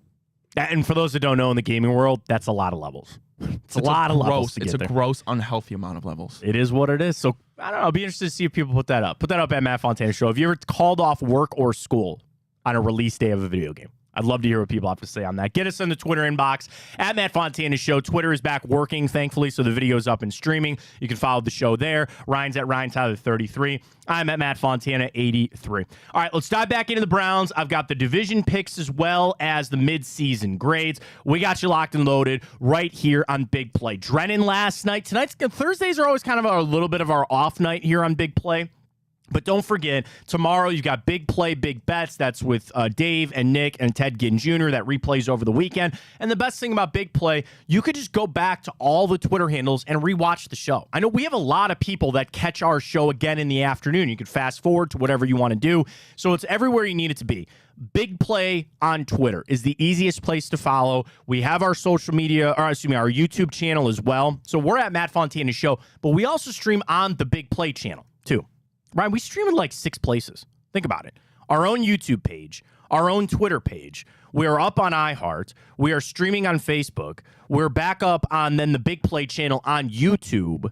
And for those that don't know, in the gaming world, that's a lot of levels. It's a lot of levels to get there.
It's a gross, unhealthy amount of levels.
It is what it is. So, I don't know. I'll be interested to see if people put that up. Put that up at Matt Fontana Show. Have you ever called off work or school on a release day of a video game? I'd love to hear what people have to say on that. Get us in the Twitter inbox at Matt Fontana Show. Twitter is back working, thankfully, so the video's up and streaming. You can follow the show there. Ryan's at Ryan Tyler 33. I'm at Matt Fontana 83. All right, let's dive back into the Browns. I've got the division picks as well as the midseason grades. We got you locked and loaded right here on Big Play. Drennan last night. Thursdays are always kind of a little bit of our off night here on Big Play. But don't forget, tomorrow you've got Big Play, Big Bets. That's with Dave and Nick and Ted Ginn Jr. That replays over the weekend. And the best thing about Big Play, you could just go back to all the Twitter handles and rewatch the show. I know we have a lot of people that catch our show again in the afternoon. You could fast forward to whatever you want to do. So it's everywhere you need it to be. Big Play on Twitter is the easiest place to follow. We have our social media, our YouTube channel as well. So we're at Matt Fontana Show, but we also stream on the Big Play channel too. Right, we stream in like 6 places. Think about it. Our own YouTube page, our own Twitter page. We are up on iHeart. We are streaming on Facebook. We're back up on then the Big Play channel on YouTube.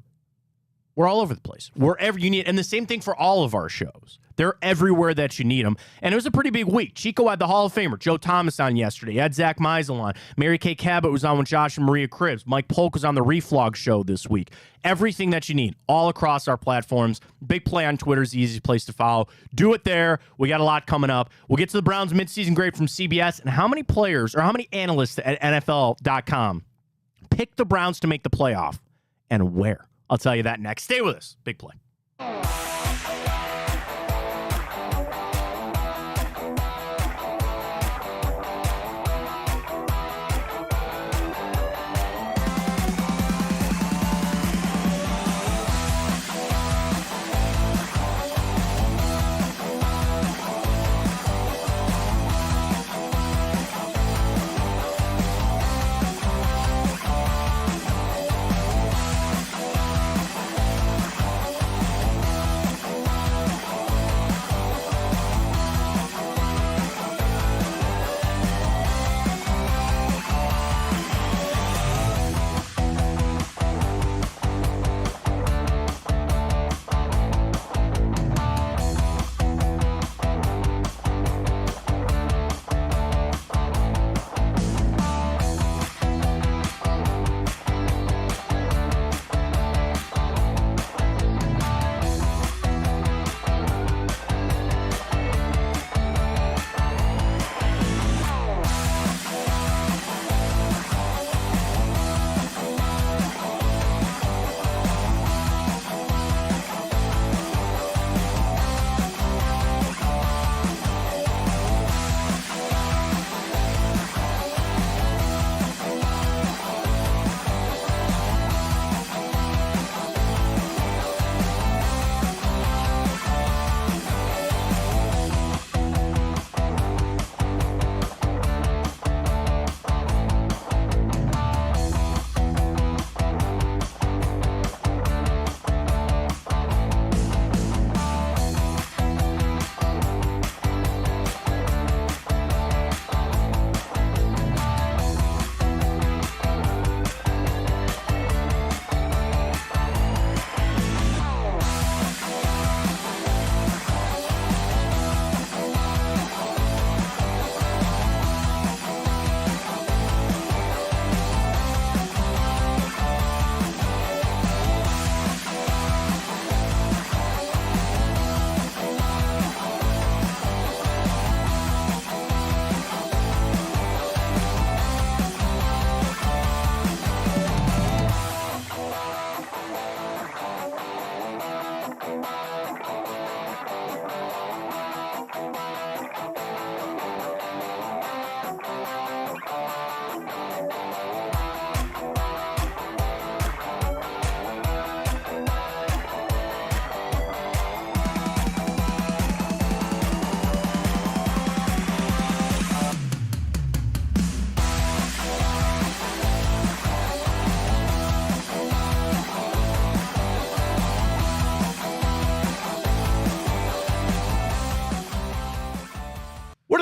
We're all over the place. Wherever you need. And the same thing for all of our shows. They're everywhere that you need them. And it was a pretty big week. Chico had the Hall of Famer, Joe Thomas, on yesterday. He had Zach Meisel on. Mary Kay Cabot was on with Josh and Maria Cribbs. Mike Polk was on the Reflog show this week. Everything that you need, all across our platforms. Big Play on Twitter is the easiest place to follow. Do it there. We got a lot coming up. We'll get to the Browns midseason grade from CBS and how many players or how many analysts at NFL.com pick the Browns to make the playoff and where. I'll tell you that next. Stay with us. Big Play.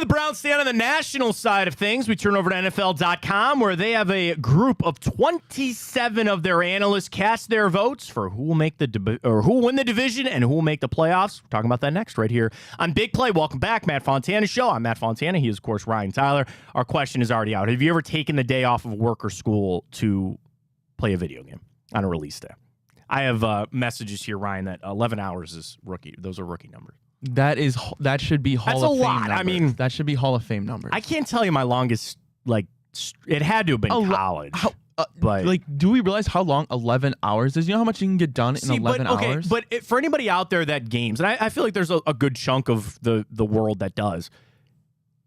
the Browns stand on the national side of things, we turn over to NFL.com, where they have a group of 27 of their analysts cast their votes for who will make who will win the division and who will make the playoffs. We're talking about that next right here on Big Play. Welcome back, Matt Fontana Show. I'm Matt Fontana. He is, of course, Ryan Tyler. Our question is already out. Have you ever taken the day off of work or school to play a video game on a release day? I have messages here, Ryan, that 11 hours is rookie. Those are rookie numbers.
That should be Hall
That's
of
a
Fame
lot.
numbers.
I mean,
that should be Hall of Fame numbers.
I can't tell you my longest, it had to have been college.
But do we realize how long 11 hours is? You know how much you can get done in 11 hours?
But for anybody out there that games, and I feel like there's a good chunk of the world that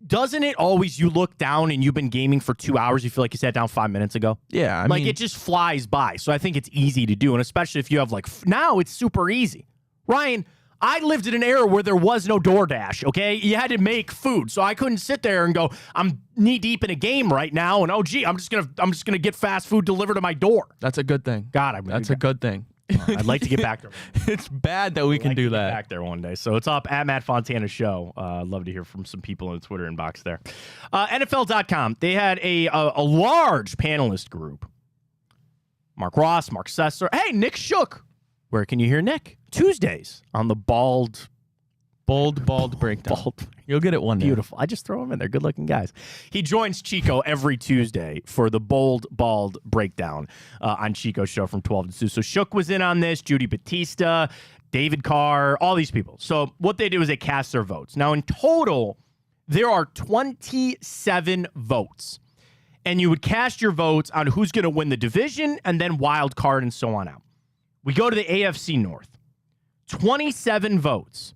doesn't it always, you look down and you've been gaming for 2 hours, you feel like you sat down 5 minutes ago?
Yeah. I mean,
it just flies by. So I think it's easy to do. And especially if you have now it's super easy. Ryan, I lived in an era where there was no DoorDash, okay? You had to make food. So I couldn't sit there and go, I'm knee deep in a game right now, and I'm just gonna get fast food delivered to my door.
That's a good thing. That's a good thing.
I'd like to get back there.
It's bad that we can do that.
Get back there one day. So it's up at Matt Fontana Show. Love to hear from some people in the Twitter inbox there. NFL.com. They had a large panelist group. Mark Ross, Mark Sessler. Hey, Nick Shook. Where can you hear Nick? Tuesdays on the Bold Breakdown.
You'll get it one day.
Beautiful. I just throw him in there. Good-looking guys. He joins Chico every Tuesday for the Bald Breakdown on Chico's show from 12 to 2. So Shook was in on this, Judy Batista, David Carr, all these people. So what they do is they cast their votes. Now, in total, there are 27 votes. And you would cast your votes on who's going to win the division and then wild card and so on out. We go to the AFC North. 27 votes.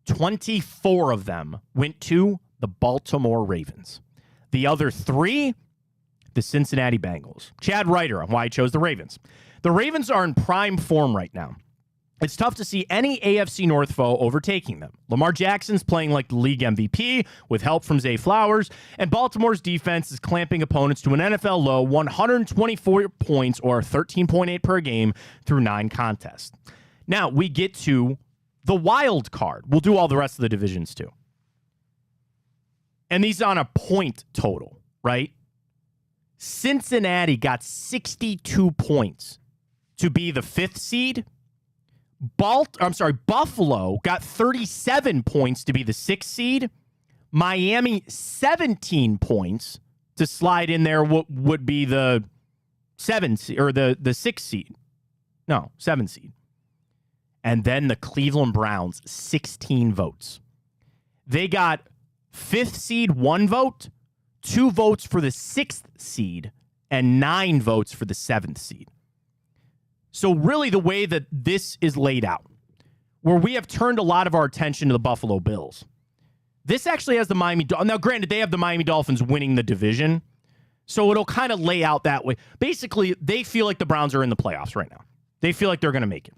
24 of them went to the Baltimore Ravens. The other 3, the Cincinnati Bengals. Chad Reiter on why he chose the Ravens. The Ravens are in prime form right now. It's tough to see any AFC North foe overtaking them. Lamar Jackson's playing like the league MVP with help from Zay Flowers, and Baltimore's defense is clamping opponents to an NFL low 124 points or 13.8 per game through 9 contests. Now, we get to the wild card. We'll do all the rest of the divisions too. And these on a point total, right? Cincinnati got 62 points to be the 5th seed. Buffalo got 37 points to be the 6th seed. Miami, 17 points to slide in there what would be the 7th seed, or the 6th seed. No, 7th seed. And then the Cleveland Browns, 16 votes. They got 5th seed, 1 vote, 2 votes for the 6th seed, and 9 votes for the 7th seed. So really the way that this is laid out, where we have turned a lot of our attention to the Buffalo Bills, this actually has the Miami Dolphins. Now, granted, they have the Miami Dolphins winning the division, so it'll kind of lay out that way. Basically, they feel like the Browns are in the playoffs right now. They feel like they're going to make it.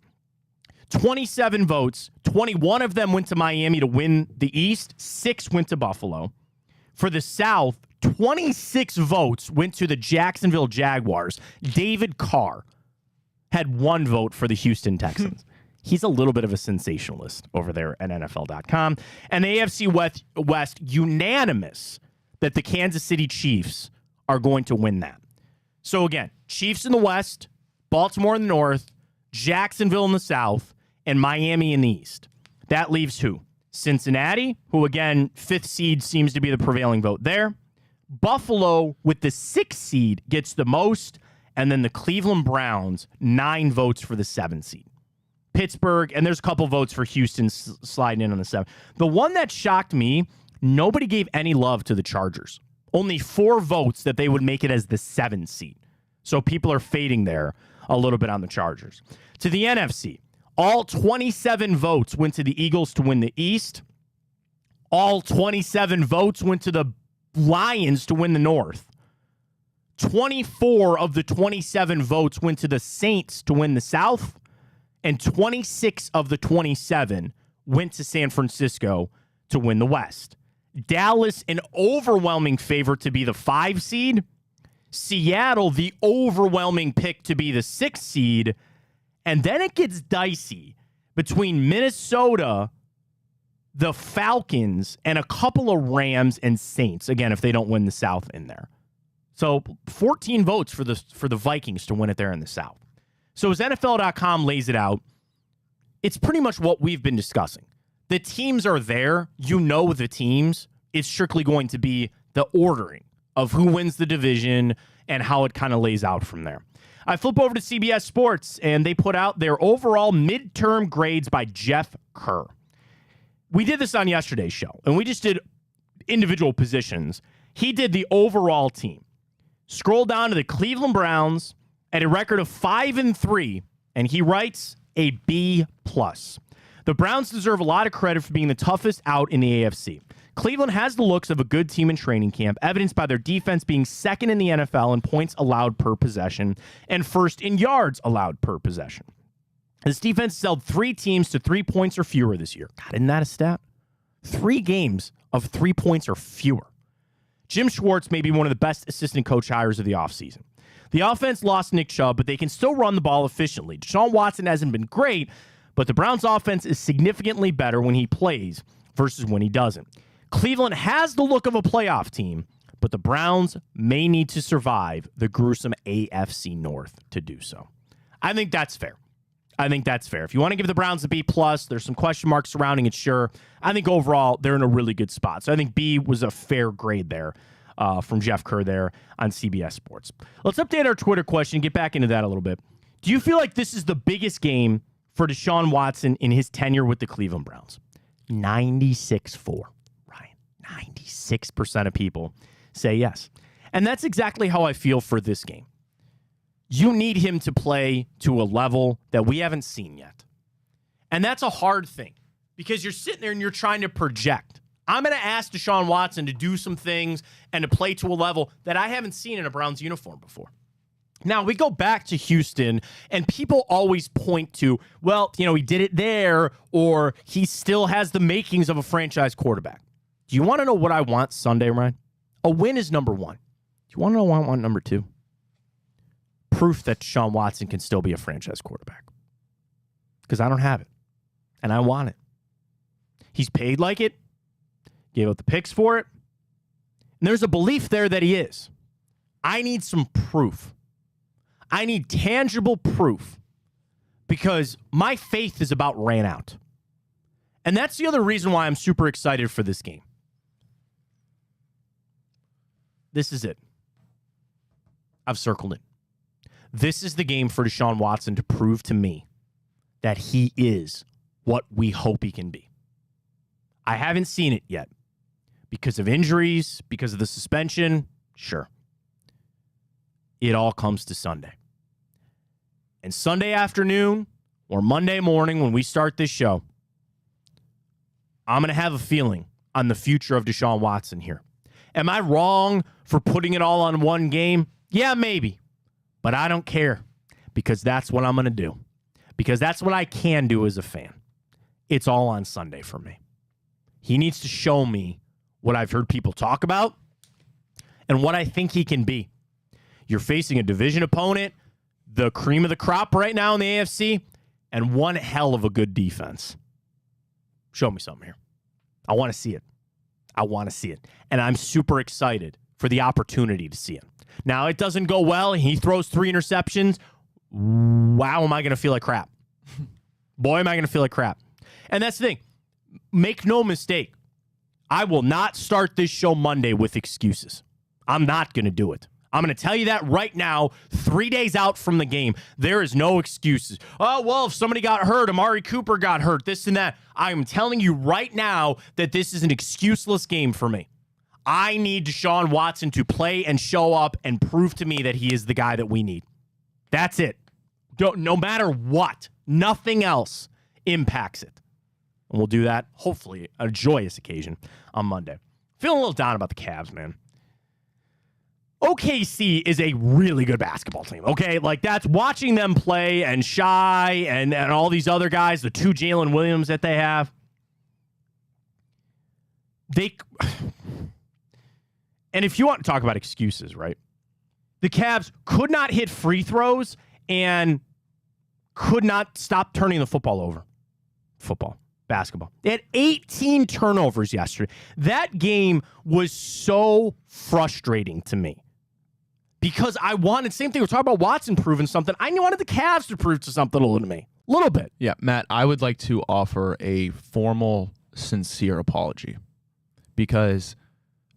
27 votes, 21 of them went to Miami to win the East, 6 went to Buffalo. For the South, 26 votes went to the Jacksonville Jaguars. David Carr had 1 vote for the Houston Texans. He's a little bit of a sensationalist over there at NFL.com. And the AFC West unanimous that the Kansas City Chiefs are going to win that. So again, Chiefs in the West, Baltimore in the North, Jacksonville in the South, and Miami in the East. That leaves who? Cincinnati, who again, 5th seed seems to be the prevailing vote there. Buffalo with the 6th seed gets the most. And then the Cleveland Browns, 9 votes for the 7th seed. Pittsburgh, and there's a couple votes for Houston sliding in on the 7th. The one that shocked me, nobody gave any love to the Chargers. Only 4 votes that they would make it as the 7th seed. So people are fading there a little bit on the Chargers. To the NFC, all 27 votes went to the Eagles to win the East. All 27 votes went to the Lions to win the North. 24 of the 27 votes went to the Saints to win the South, and 26 of the 27 went to San Francisco to win the West. Dallas, an overwhelming favorite to be the 5 seed. Seattle, the overwhelming pick to be the 6 seed. And then it gets dicey between Minnesota the Falcons and a couple of Rams and Saints, again, if they don't win the South in there. So 14 votes for the Vikings to win it there in the South. So as NFL.com lays it out, it's pretty much what we've been discussing. The teams are there. You know the teams. It's strictly going to be the ordering of who wins the division and how it kind of lays out from there. I flip over to CBS Sports, and they put out their overall midterm grades by Jeff Kerr. We did this on yesterday's show, and we just did individual positions. He did the overall team. Scroll down to the Cleveland Browns at a record of 5-3, and he writes a B+. The Browns deserve a lot of credit for being the toughest out in the AFC. Cleveland has the looks of a good team in training camp, evidenced by their defense being second in the NFL in points allowed per possession and first in yards allowed per possession. This defense has held 3 teams to 3 points or fewer this year. God, isn't that a stat? 3 games of 3 points or fewer. Jim Schwartz may be one of the best assistant coach hires of the offseason. The offense lost Nick Chubb, but they can still run the ball efficiently. Deshaun Watson hasn't been great, but the Browns' offense is significantly better when he plays versus when he doesn't. Cleveland has the look of a playoff team, but the Browns may need to survive the gruesome AFC North to do so. I think that's fair. If you want to give the Browns a B+, there's some question marks surrounding it, sure. I think overall they're in a really good spot. So I think B was a fair grade there from Jeff Kerr there on CBS Sports. Let's update our Twitter question and get back into that a little bit. Do you feel like this is the biggest game for Deshaun Watson in his tenure with the Cleveland Browns? 96-4. 96% of people say yes. And that's exactly how I feel for this game. You need him to play to a level that we haven't seen yet. And that's a hard thing because you're sitting there and you're trying to project. I'm going to ask Deshaun Watson to do some things and to play to a level that I haven't seen in a Browns uniform before. Now, we go back to Houston, and people always point to, well, he did it there, or he still has the makings of a franchise quarterback. Do you want to know what I want Sunday, Ryan? A win is number 1. Do you want to know what I want number 2? Proof that Deshaun Watson can still be a franchise quarterback. Because I don't have it. And I want it. He's paid like it. Gave up the picks for it. And there's a belief there that he is. I need some proof. I need tangible proof. Because my faith is about ran out. And that's the other reason why I'm super excited for this game. This is it. I've circled it. This is the game for Deshaun Watson to prove to me that he is what we hope he can be. I haven't seen it yet. Because of injuries, because of the suspension, sure. It all comes to Sunday. And Sunday afternoon or Monday morning when we start this show, I'm going to have a feeling on the future of Deshaun Watson here. Am I wrong for putting it all on one game? Yeah, maybe. But I don't care because that's what I'm going to do. Because that's what I can do as a fan. It's all on Sunday for me. He needs to show me what I've heard people talk about and what I think he can be. You're facing a division opponent, the cream of the crop right now in the AFC, and one hell of a good defense. Show me something here. I want to see it. And I'm super excited for the opportunity to see it. Now, it doesn't go well. He throws 3 interceptions. Wow, am I going to feel like crap. Boy, am I going to feel like crap. And that's the thing. Make no mistake. I will not start this show Monday with excuses. I'm not going to do it. I'm going to tell you that right now, 3 days out from the game. There is no excuses. Oh, well, if somebody got hurt, Amari Cooper got hurt, this and that. I'm telling you right now that this is an excuseless game for me. I need Deshaun Watson to play and show up and prove to me that he is the guy that we need. That's it. No matter what, nothing else impacts it. And we'll do that, hopefully, a joyous occasion on Monday. Feeling a little down about the Cavs, man. OKC is a really good basketball team, okay? Like, that's watching them play and Shai and all these other guys, the 2 Jalen Williams that they have. And if you want to talk about excuses, right? The Cavs could not hit free throws and could not stop turning the football over. basketball. They had 18 turnovers yesterday. That game was so frustrating to me because I wanted, same thing, we're talking about Watson proving something. I wanted the Cavs to prove to something a little bit.
Yeah, Matt, I would like to offer a formal, sincere apology because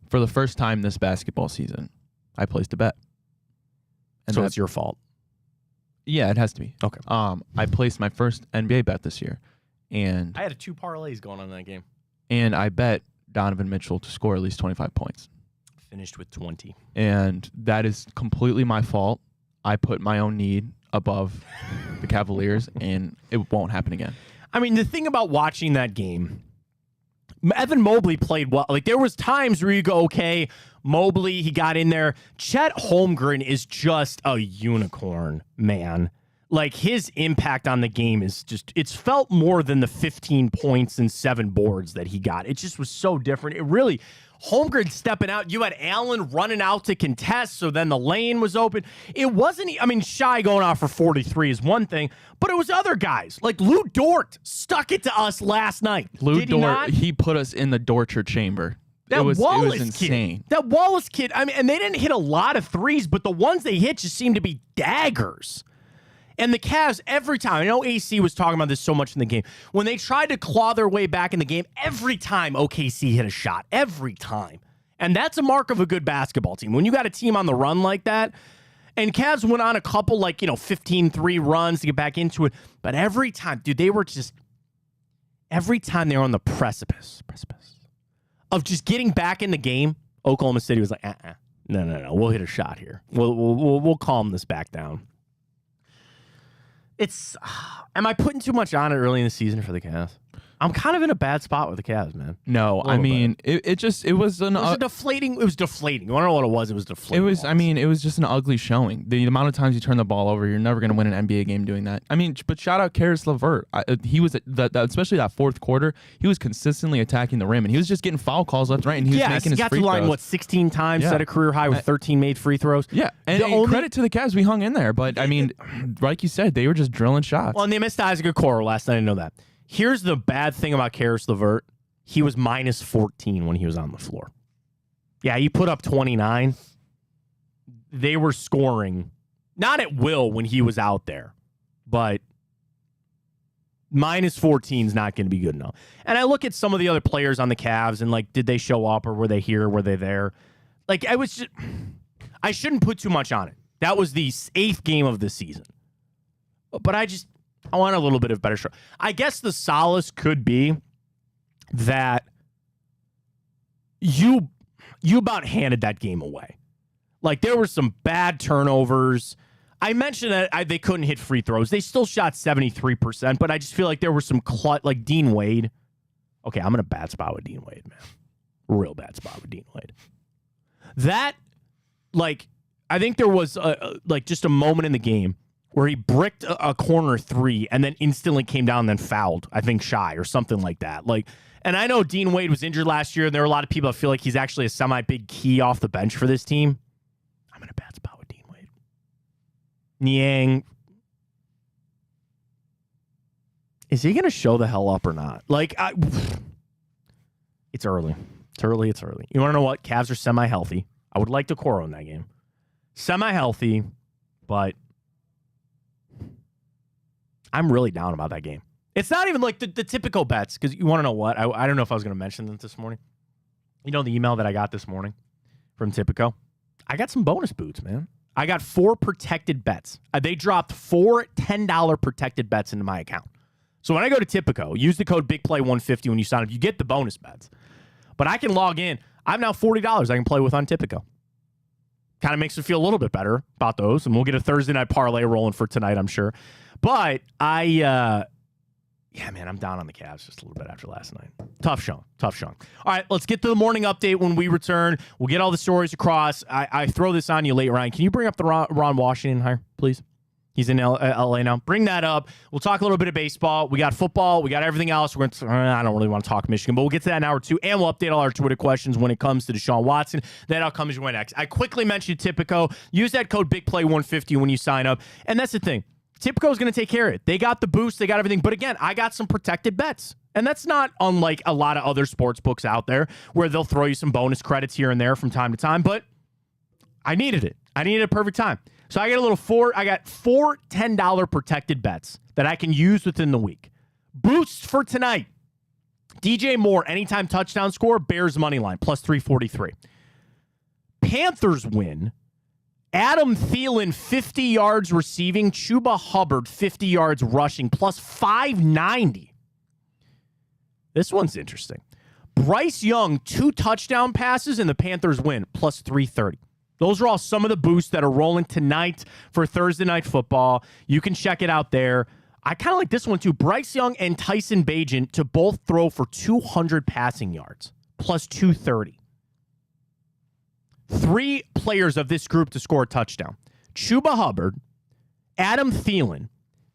for the first time this basketball season, I placed a bet. And
So it's your fault.
Yeah, it has to be.
Okay.
I placed my first NBA bet this year, and
I had 2 parlays going on in that game.
And I bet Donovan Mitchell to score at least 25 points.
Finished with 20.
And that is completely my fault. I put my own need above the Cavaliers, and it won't happen again.
I mean, the thing about watching that game, Evan Mobley played well. Like, there was times where you go, okay, Mobley, he got in there. Chet Holmgren is just a unicorn, man. Like, his impact on the game is just, it's felt more than the 15 points and 7 boards that he got. It just was so different. It really, Holmgren stepping out. You had Allen running out to contest, so then the lane was open. It wasn't, I mean, Shai going off for 43 is one thing, but it was other guys. Like Lou Dort stuck it to us last night.
Lou
Did he not?
Dort, he put us in the torture chamber.
That Wallace
it was insane.
kid. That Wallace kid, I mean, and they didn't hit a lot of threes, but the ones they hit just seemed to be daggers. And the Cavs, every time, I know AC was talking about this so much in the game, when they tried to claw their way back in the game, every time OKC hit a shot. Every time. And that's a mark of a good basketball team. When you got a team on the run like that, and Cavs went on a couple, 15-3 runs to get back into it. But every time, dude, every time they were on the precipice of just getting back in the game, Oklahoma City was like, no, we'll hit a shot here. We'll calm this back down. Am I putting too much on it early in the season for the Cavs? I'm kind of in a bad spot with the Cavs, man.
No, I mean, it was
deflating. It was deflating. You want to know what it was? It was deflating.
It was just an ugly showing. The amount of times you turn the ball over, you're never going to win an NBA game doing that. I mean, but shout out Karis LeVert. He was especially that fourth quarter. He was consistently attacking the rim, and he was just getting foul calls left and right, and he was making his free throws.
He got to the line 16 times, set a career high with 13 made free throws.
Yeah, and credit to the Cavs, we hung in there. But I mean, like you said, they were just drilling shots.
Well, and they missed Isaac Okoro last night. I know that. Here's the bad thing about Karis LeVert. He was minus 14 when he was on the floor. Yeah, he put up 29. They were scoring, not at will when he was out there, but minus 14 is not going to be good enough. And I look at some of the other players on the Cavs and, did they show up or were they here? Were they there? I shouldn't put too much on it. That was the 8th game of the season. But I want a little bit of better show. I guess the solace could be that you about handed that game away. There were some bad turnovers. I mentioned that they couldn't hit free throws. They still shot 73%, but I just feel like there were some like Dean Wade. Okay, I'm in a bad spot with Dean Wade, man. Real bad spot with Dean Wade. That, I think there was just a moment in the game where he bricked a corner 3 and then instantly came down and then fouled, I think, Shai or something like that. And I know Dean Wade was injured last year, and there are a lot of people that feel like he's actually a semi-big key off the bench for this team. I'm in a bad spot with Dean Wade. Niang, is he going to show the hell up or not? It's early. It's early. You want to know what? Cavs are semi-healthy. I would like Okoro in that game. Semi-healthy, but I'm really down about that game. It's not even the typical bets, because you want to know what? I don't know if I was going to mention this morning. You know the email that I got this morning from Tipico? I got some bonus boots, man. I got 4 protected bets. They dropped 4 $10 protected bets into my account. So when I go to Tipico, use the code BIGPLAY150 when you sign up. You get the bonus bets. But I can log in. I have now $40 I can play with on Tipico. Kind of makes me feel a little bit better about those. And we'll get a Thursday night parlay rolling for tonight, I'm sure. But I'm down on the Cavs just a little bit after last night. Tough showing. All right, let's get to the morning update when we return. We'll get all the stories across. I throw this on you late, Ryan. Can you bring up the Ron Washington hire, please? He's in LA now. Bring that up. We'll talk a little bit of baseball. We got football. We got everything else. I don't really want to talk Michigan, but we'll get to that in hour 2, and we'll update all our Twitter questions when it comes to Deshaun Watson. That all comes your way next. I quickly mentioned Tipico. Use that code BIGPLAY150 when you sign up, and that's the thing. Tipico is going to take care of it. They got the boost. They got everything. But again, I got some protected bets. And that's not unlike a lot of other sports books out there where they'll throw you some bonus credits here and there from time to time, but I needed it. I needed a perfect time. So I got four $10 protected bets that I can use within the week. Boosts for tonight. DJ Moore, anytime touchdown score, Bears money line, plus 343. Panthers win. Adam Thielen, 50 yards receiving. Chuba Hubbard, 50 yards rushing, plus 590. This one's interesting. Bryce Young, 2 touchdown passes, and the Panthers win, plus 330. Those are all some of the boosts that are rolling tonight for Thursday Night Football. You can check it out there. I kind of like this one, too. Bryce Young and Tyson Bagent to both throw for 200 passing yards, plus 230. 3 players of this group to score a touchdown. Chuba Hubbard, Adam Thielen,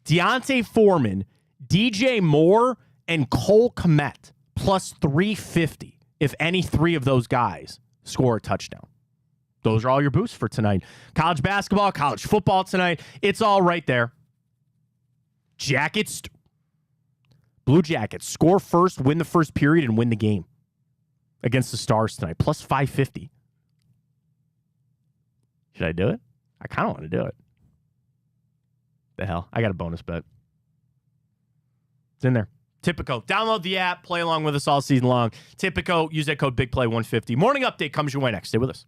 Deontay Foreman, DJ Moore, and Cole Kmet, plus 350 if any 3 of those guys score a touchdown. Those are all your boosts for tonight. College basketball, college football tonight. It's all right there. Jackets, Blue Jackets, score first, win the first period, and win the game against the Stars tonight. Plus 550. Should I do it? I kind of want to do it. The hell? I got a bonus bet. It's in there. Tipico. Download the app. Play along with us all season long. Tipico. Use that code BIGPLAY150. Morning update comes your way next. Stay with us.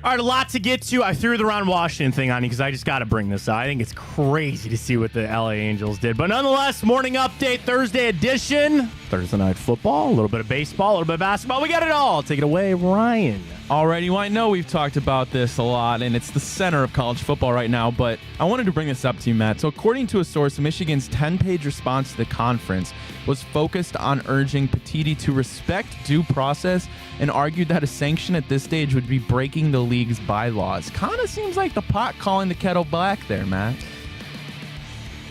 All right, a lot to get to. I threw the Ron Washington thing on you because I just got to bring this up. I think it's crazy to see what the LA Angels did. But nonetheless, morning update, Thursday edition. Thursday night football, a little bit of baseball, a little bit of basketball. We got it all. Take it away, Ryan.
Alrighty, you might know we've talked about this a lot, and it's the center of college football right now, but I wanted to bring this up to you, Matt. So according to a source, Michigan's 10-page response to the conference was focused on urging Petitti to respect due process and argued that a sanction at this stage would be breaking the league's bylaws. Kind of seems like the pot calling the kettle black there, Matt.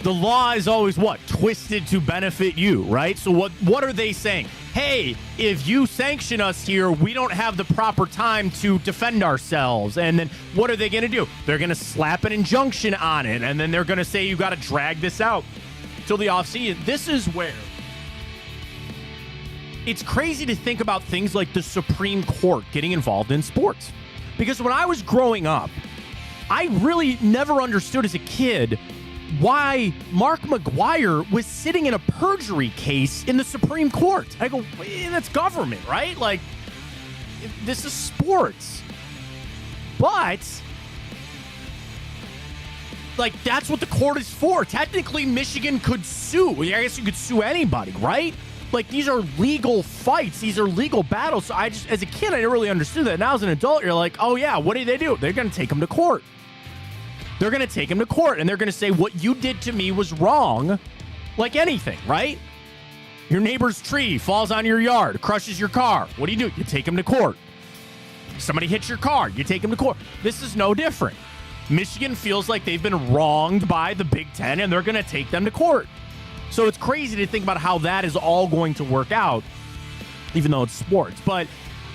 The law is always what? Twisted to benefit you, right? So what are they saying? Hey, if you sanction us here, we don't have the proper time to defend ourselves. And then what are they going to do? They're going to slap an injunction on it, and then they're going to say you got to drag this out till the offseason. This is where it's crazy to think about things like the Supreme Court getting involved in sports. Because when I was growing up, I really never understood as a kid why Mark McGuire was sitting in a perjury case in the Supreme Court. I go, that's government, right? Like, this is sports. But, like, that's what the court is for. Technically, Michigan could sue. I guess you could sue anybody, right? Like, these are legal fights. These are legal battles. So I just, as a kid, I didn't really understand that. Now as an adult, you're like, oh, yeah, what do they do? They're going to take them to court. They're going to take him to court, and they're going to say, what you did to me was wrong, like anything, right? Your neighbor's tree falls on your yard, crushes your car. What do? You take him to court. Somebody hits your car. You take him to court. This is no different. Michigan feels like they've been wronged by the Big Ten, and they're going to take them to court. So it's crazy to think about how that is all going to work out, even though it's sports. But,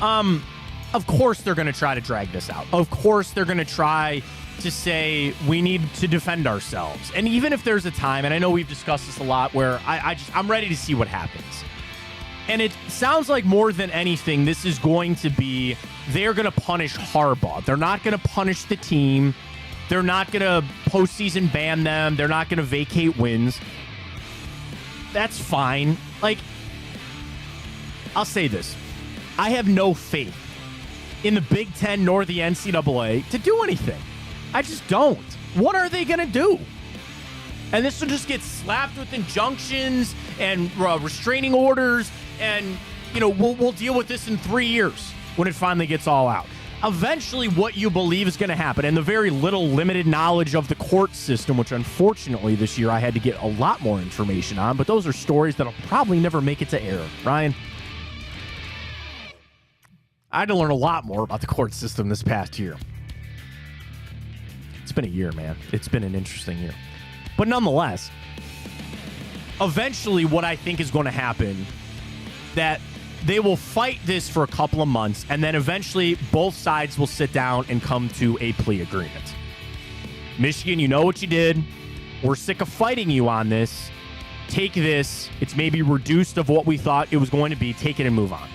of course, they're going to try to drag this out. Of course, they're going to try to say we need to defend ourselves. And even if there's a time, and I know we've discussed this a lot, where I'm ready to see what happens. And it sounds like more than anything, this is going to be, they're going to punish Harbaugh. They're not going to punish the team. They're not going to postseason ban them. They're not going to vacate wins. That's fine. Like, I'll say this. I have no faith in the Big Ten nor the NCAA to do anything. I just don't. What are they going to do? And this will just get slapped with injunctions and restraining orders, and, you know, we'll deal with this in 3 years when it finally gets all out. Eventually, what you believe is going to happen, and the very little limited knowledge of the court system, which unfortunately this year I had to get a lot more information on, but those are stories that'll probably never make it to air. Ryan? I had to learn a lot more about the court system this past year. It's been a year, man. It's been an interesting year. But nonetheless, eventually what I think is going to happen, that they will fight this for a couple of months, and then eventually both sides will sit down and come to a plea agreement. Michigan, you know what you did. We're sick of fighting you on this. Take this. It's maybe reduced of what we thought it was going to be. Take it and move on.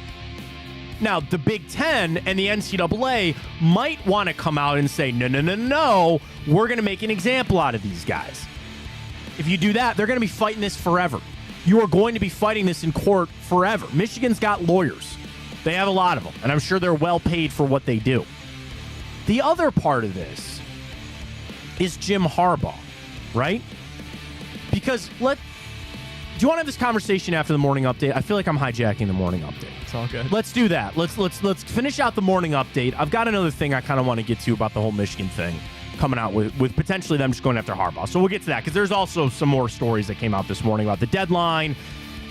Now, the Big Ten and the NCAA might want to come out and say, no, we're going to make an example out of these guys. If you do that, they're going to be fighting this forever. You are going to be fighting this in court forever. Michigan's got lawyers. They have a lot of them, and I'm sure they're well paid for what they do. The other part of this is Jim Harbaugh, right? Because do you want to have this conversation after the morning update? I feel like I'm hijacking the morning update.
It's all good.
Let's do that. Let's finish out the morning update. I've got another thing I kind of want to get to about the whole Michigan thing coming out with potentially them just going after Harbaugh. So we'll get to that because there's also some more stories that came out this morning about the deadline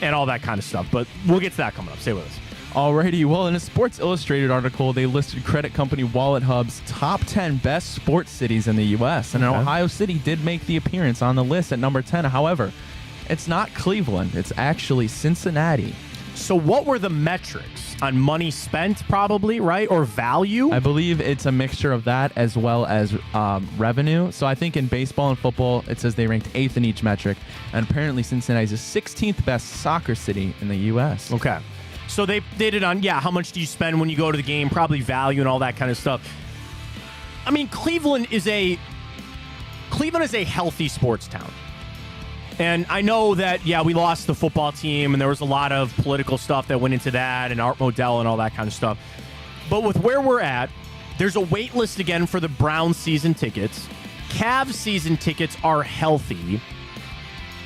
and all that kind of stuff. But we'll get to that coming up. Stay with us.
Alrighty, well, in a Sports Illustrated article, they listed credit company WalletHub's top 10 best sports cities in the U.S. And Ohio City did make the appearance on the list at number 10. However, it's not Cleveland. It's actually Cincinnati.
So what were the metrics on money spent, probably, right? Or value?
I believe it's a mixture of that as well as revenue. So I think in baseball and football, it says they ranked 8th in each metric. And apparently Cincinnati is the 16th best soccer city in the U.S.
Okay. So they did it on, how much do you spend when you go to the game? Probably value and all that kind of stuff. I mean, Cleveland is a healthy sports town. And I know that, we lost the football team, and there was a lot of political stuff that went into that, and Art Modell and all that kind of stuff. But with where we're at, There's a wait list again for the Browns season tickets. Cavs season tickets are healthy.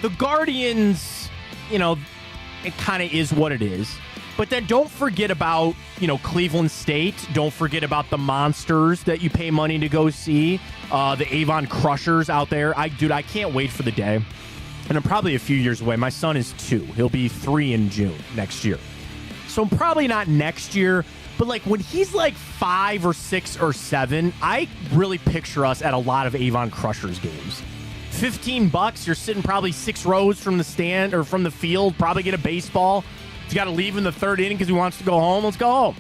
The Guardians, it kind of is what it is. But then don't forget about, Cleveland State. Don't forget about the monsters that you pay money to go see. The Avon Crushers out there. I can't wait for the day. And I'm probably a few years away. My son is 2. He'll be 3 in June next year. So probably not next year. But when he's 5 or 6 or 7, I really picture us at a lot of Avon Crushers games. $15, you're sitting probably 6 rows from the stand or from the field, probably get a baseball. He's got to leave in the 3rd inning because he wants to go home. Let's go home.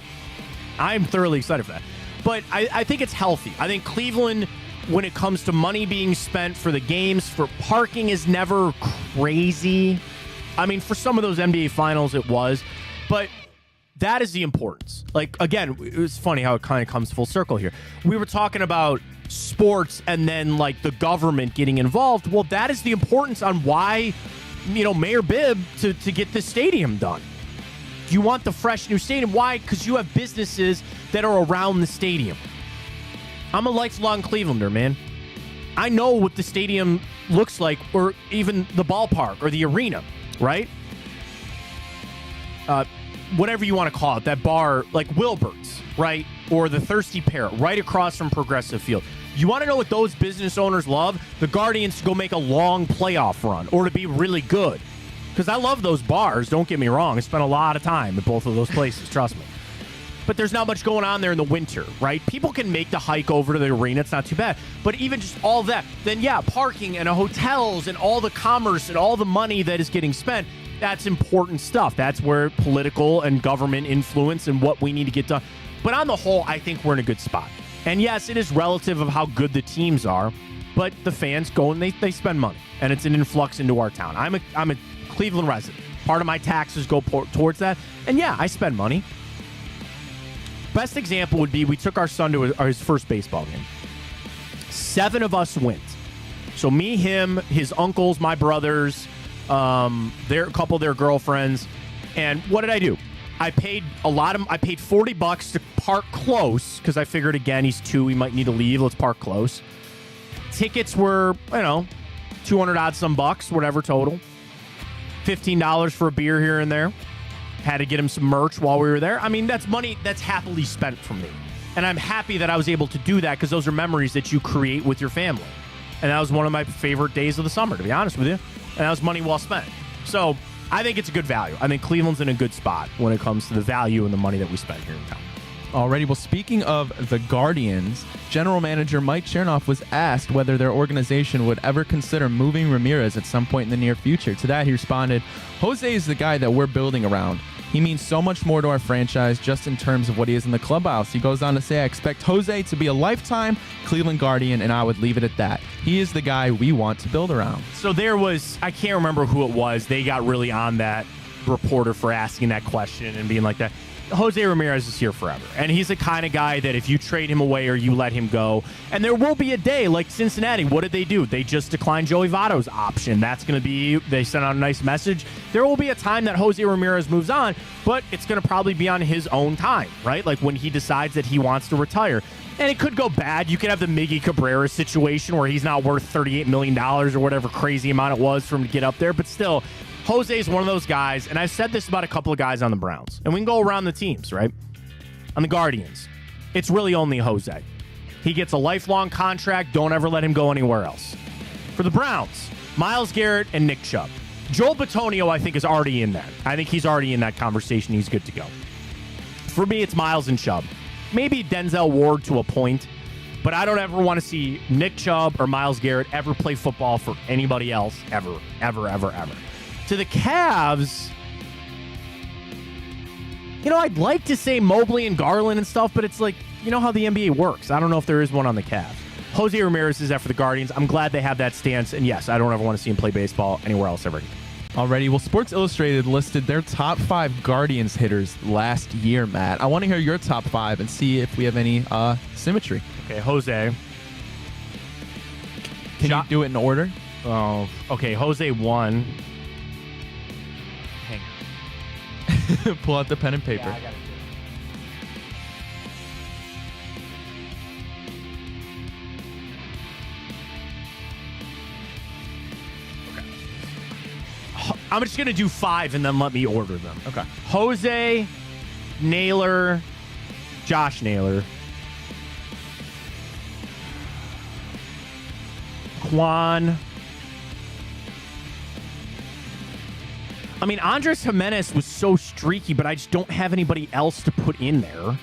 I'm thoroughly excited for that. But I think it's healthy. I think Cleveland, when it comes to money being spent for the games, for parking is never crazy. I mean, for some of those NBA finals, it was. But that is the importance. Again, it was funny how it kind of comes full circle here. We were talking about sports and then, the government getting involved. Well, that is the importance on why, Mayor Bibb to get this stadium done. You want the fresh new stadium. Why? Because you have businesses that are around the stadium. I'm a lifelong Clevelander, man. I know what the stadium looks like, or even the ballpark or the arena, right? Whatever you want to call it, that bar, like Wilbert's, right? Or the Thirsty Parrot, right across from Progressive Field. You want to know what those business owners love? The Guardians to go make a long playoff run or to be really good. Because I love those bars, don't get me wrong. I spent a lot of time at both of those places, trust me. But there's not much going on there in the winter, right? People can make the hike over to the arena. It's not too bad. But even just all that, then yeah, parking and hotels and all the commerce and all the money that is getting spent, that's important stuff. That's where political and government influence and what we need to get done. But on the whole, I think we're in a good spot. And yes, it is relative of how good the teams are, but the fans go and they spend money. And it's an influx into our town. I'm a Cleveland resident. Part of my taxes go towards that. And yeah, I spend money. Best example would be we took our son to his first baseball game. 7 of us went. So me, him, his uncles, my brothers, a couple of their girlfriends. And what did I do? I paid $40 to park close because I figured, again, he's 2. We might need to leave. Let's park close. Tickets were, 200 odd some bucks, whatever total. $15 for a beer here and there. Had to get him some merch while we were there. I mean, that's money that's happily spent from me. And I'm happy that I was able to do that because those are memories that you create with your family. And that was one of my favorite days of the summer, to be honest with you. And that was money well spent. So I think it's a good value. I think Cleveland's in a good spot when it comes to the value and the money that we spend here in town.
Alrighty, well, speaking of the Guardians, General Manager Mike Chernoff was asked whether their organization would ever consider moving Ramirez at some point in the near future. To that, he responded, "Jose is the guy that we're building around. He means so much more to our franchise just in terms of what he is in the clubhouse." He goes on to say, "I expect Jose to be a lifetime Cleveland Guardian, and I would leave it at that. He is the guy we want to build around."
So there was, I can't remember who it was. They got really on that reporter for asking that question and being like that. Jose Ramirez is here forever. And he's the kind of guy that if you trade him away or you let him go, and there will be a day like Cincinnati, what did they do? They just declined Joey Votto's option. That's going to be, they sent out a nice message. There will be a time that Jose Ramirez moves on, but it's going to probably be on his own time, right? Like when he decides that he wants to retire. And it could go bad. You could have the Miggy Cabrera situation where he's not worth $38 million or whatever crazy amount it was for him to get up there, but still, Jose is one of those guys, and I've said this about a couple of guys on the Browns, and we can go around the teams, right? On the Guardians, it's really only Jose. He gets a lifelong contract. Don't ever let him go anywhere else. For the Browns, Myles Garrett and Nick Chubb. Joel Bitonio, I think, is already in that. I think he's already in that conversation. He's good to go. For me, it's Myles and Chubb. Maybe Denzel Ward to a point, but I don't ever want to see Nick Chubb or Myles Garrett ever play football for anybody else ever, ever, ever, ever. To the Cavs, I'd like to say Mobley and Garland and stuff, but it's like, you know how the NBA works. I don't know if there is one on the Cavs. Jose Ramirez is there for the Guardians. I'm glad they have that stance, and yes, I don't ever want to see him play baseball anywhere else ever.
Alrighty, well, Sports Illustrated listed their top 5 Guardians hitters last year, Matt. I want to hear your top 5 and see if we have any symmetry.
Okay, Jose.
Can you do it in order?
Oh, okay, Jose 1.
Pull out the pen and paper.
Yeah, I got it. I'm just going to do 5 and then let me order them.
Okay.
Jose, Naylor, Josh Naylor, Quan. I mean, Andres Jimenez was so streaky, but I just don't have anybody else to put in there.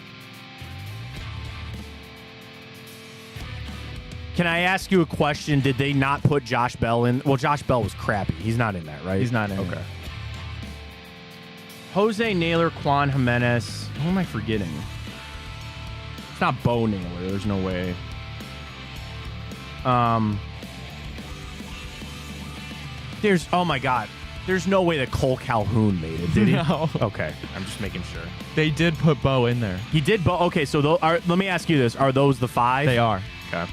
Can I ask you a question? Did they not put Josh Bell in? Well, Josh Bell was crappy. He's not in that, right?
He's not in.
Okay. Jose Naylor, Quan Jimenez. Who am I forgetting? It's not Bo Naylor. There's no way. There's, oh my God. There's no way that Cole Calhoun made it, did he?
No.
Okay. I'm just making sure.
They did put Bo in there.
He did Bo. Okay, so let me ask you this. Are those the 5?
They are.
Okay.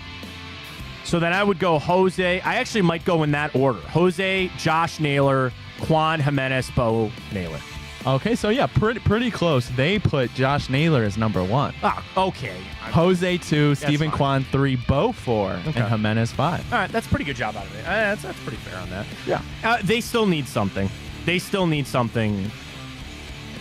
So then I would go Jose. I actually might go in that order. Jose, Josh Naylor, Quan Jimenez, Bo Naylor.
Okay, so yeah, pretty close. They put Josh Naylor as number 1.
Ah, okay.
Jose 2, Stephen
fine.
Quan 3, Bo 4, and Jimenez 5.
All right, that's a pretty good job out of it. That's pretty fair on that.
Yeah.
They still need something. They still need something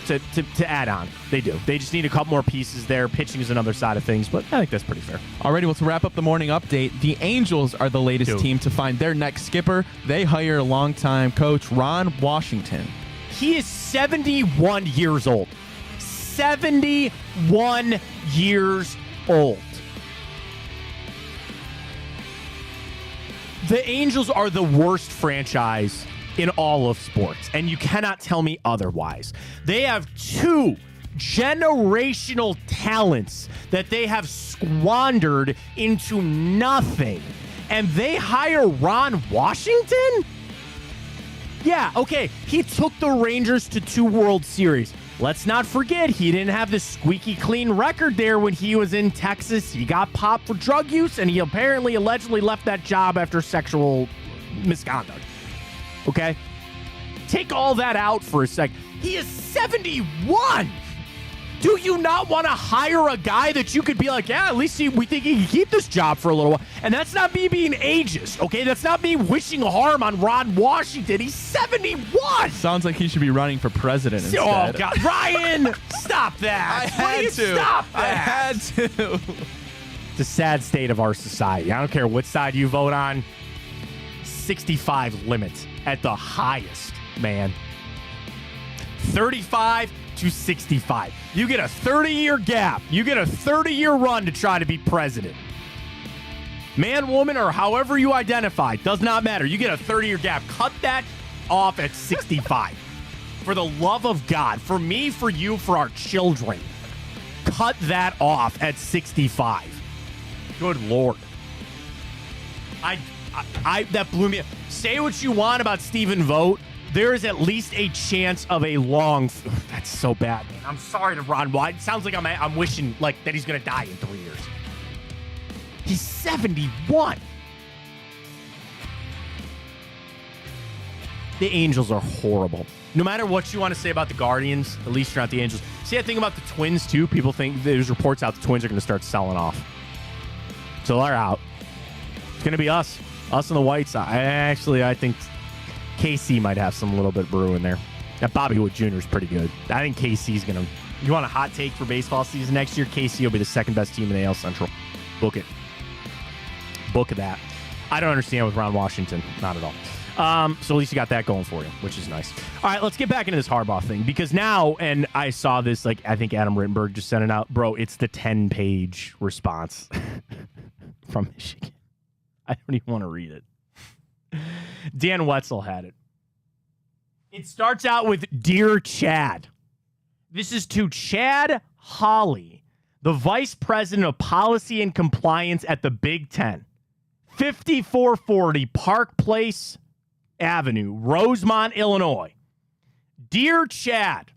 to add on. They do. They just need a couple more pieces there. Pitching is another side of things, but I think that's pretty fair.
Alrighty, well, to wrap up the morning update, the Angels are the latest team to find their next skipper. They hire longtime coach Ron Washington.
He is 71 years old. 71 years old. The Angels are the worst franchise in all of sports, and you cannot tell me otherwise. They have 2 generational talents that they have squandered into nothing, and they hire Ron Washington? Yeah, okay, he took the Rangers to 2 World Series. Let's not forget, he didn't have the squeaky clean record there when he was in Texas. He got popped for drug use, and he allegedly left that job after sexual misconduct. Okay? Take all that out for a sec. He is 71! Do you not want to hire a guy that you could be like, yeah, at least we think he can keep this job for a little while? And that's not me being ageist, okay? That's not me wishing harm on Ron Washington. He's 71!
Sounds like he should be running for president instead.
Oh, God. Ryan, stop that.
I had to.
Stop that.
I had to.
It's a sad state of our society. I don't care what side you vote on. 65 limits at the highest, man. 35 to 65. You get a 30-year gap. You get a 30-year run to try to be president. Man, woman, or however you identify, does not matter. You get a 30-year gap. Cut that off at 65. For the love of God, for me, for you, for our children, cut that off at 65. Good Lord. That blew me up. Say what you want about Stephen Vogt. There is at least a chance of a long... That's so bad, man. I'm sorry to Ron White. It sounds like I'm wishing like that he's going to die in 3 years. He's 71. The Angels are horrible. No matter what you want to say about the Guardians, at least you're not the Angels. See, I think about the Twins, too. People think there's reports out the Twins are going to start selling off. So they're out. It's going to be us. Us on the White side. I think KC might have some little bit brewing there. That Bobby Wood Jr. is pretty good. I think KC's going to... You want a hot take for baseball season next year? KC will be the second best team in the AL Central. Book it. Book of that. I don't understand with Ron Washington. Not at all. So at least you got that going for you, which is nice. All right, let's get back into this Harbaugh thing, because now, and I saw this, like, I think Adam Rittenberg just sent it out. Bro, it's the 10-page response from Michigan. I don't even want to read it. Dan Wetzel had it. It starts out with, Dear Chad. This is to Chad Hawley, the Vice President of Policy and Compliance at the Big Ten. 5440 Park Place Avenue, Rosemont, Illinois. Dear Chad,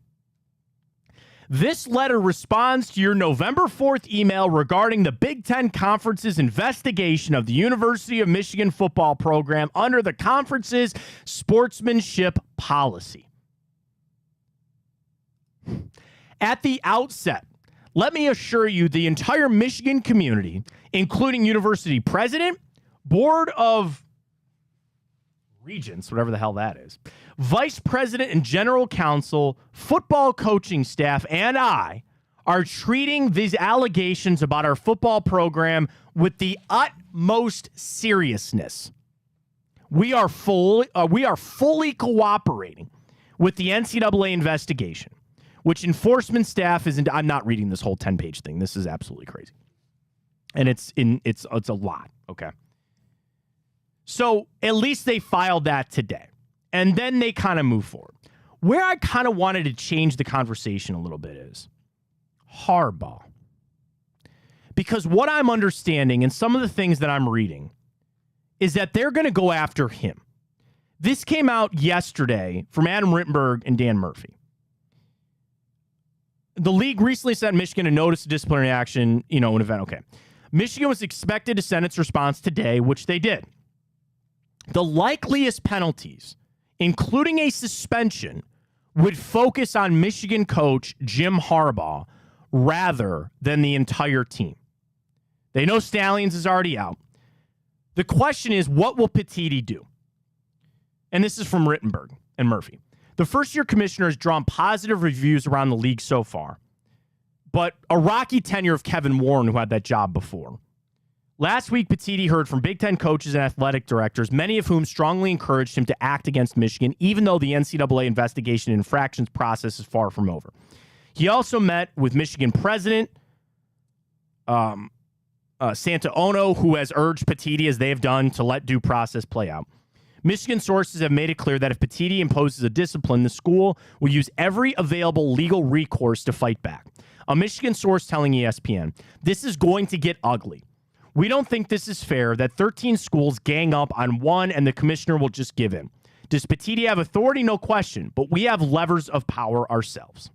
this letter responds to your November 4th email regarding the Big Ten Conference's investigation of the University of Michigan football program under the conference's sportsmanship policy. At the outset, let me assure you the entire Michigan community, including university president, board of regents, whatever the hell that is, vice president and general counsel, football coaching staff, and I are treating these allegations about our football program with the utmost seriousness. We are fully cooperating with the NCAA investigation, which enforcement staff is. I'm not reading this whole 10-page thing. This is absolutely crazy, and it's a lot. Okay, so at least they filed that today, and then they kind of move forward. Where I kind of wanted to change the conversation a little bit is Harbaugh. Because what I'm understanding and some of the things that I'm reading is that they're going to go after him. This came out yesterday from Adam Rittenberg and Dan Murphy. The league recently sent Michigan a notice of disciplinary action, an event. Okay. Michigan was expected to send its response today, which they did. The likeliest penalties, including a suspension, would focus on Michigan coach Jim Harbaugh rather than the entire team. They know Stallions is already out. The question is, what will Petitti do? And this is from Rittenberg and Murphy. The first-year commissioner has drawn positive reviews around the league so far, but a rocky tenure of Kevin Warren, who had that job before. Last week, Petitti heard from Big Ten coaches and athletic directors, many of whom strongly encouraged him to act against Michigan, even though the NCAA investigation and infractions process is far from over. He also met with Michigan president Santa Ono, who has urged Petitti, as they have done, to let due process play out. Michigan sources have made it clear that if Petitti imposes a discipline, the school will use every available legal recourse to fight back. A Michigan source telling ESPN, "This is going to get ugly. We don't think this is fair that 13 schools gang up on one and the commissioner will just give in. Does Petitti have authority? No question, but we have levers of power ourselves."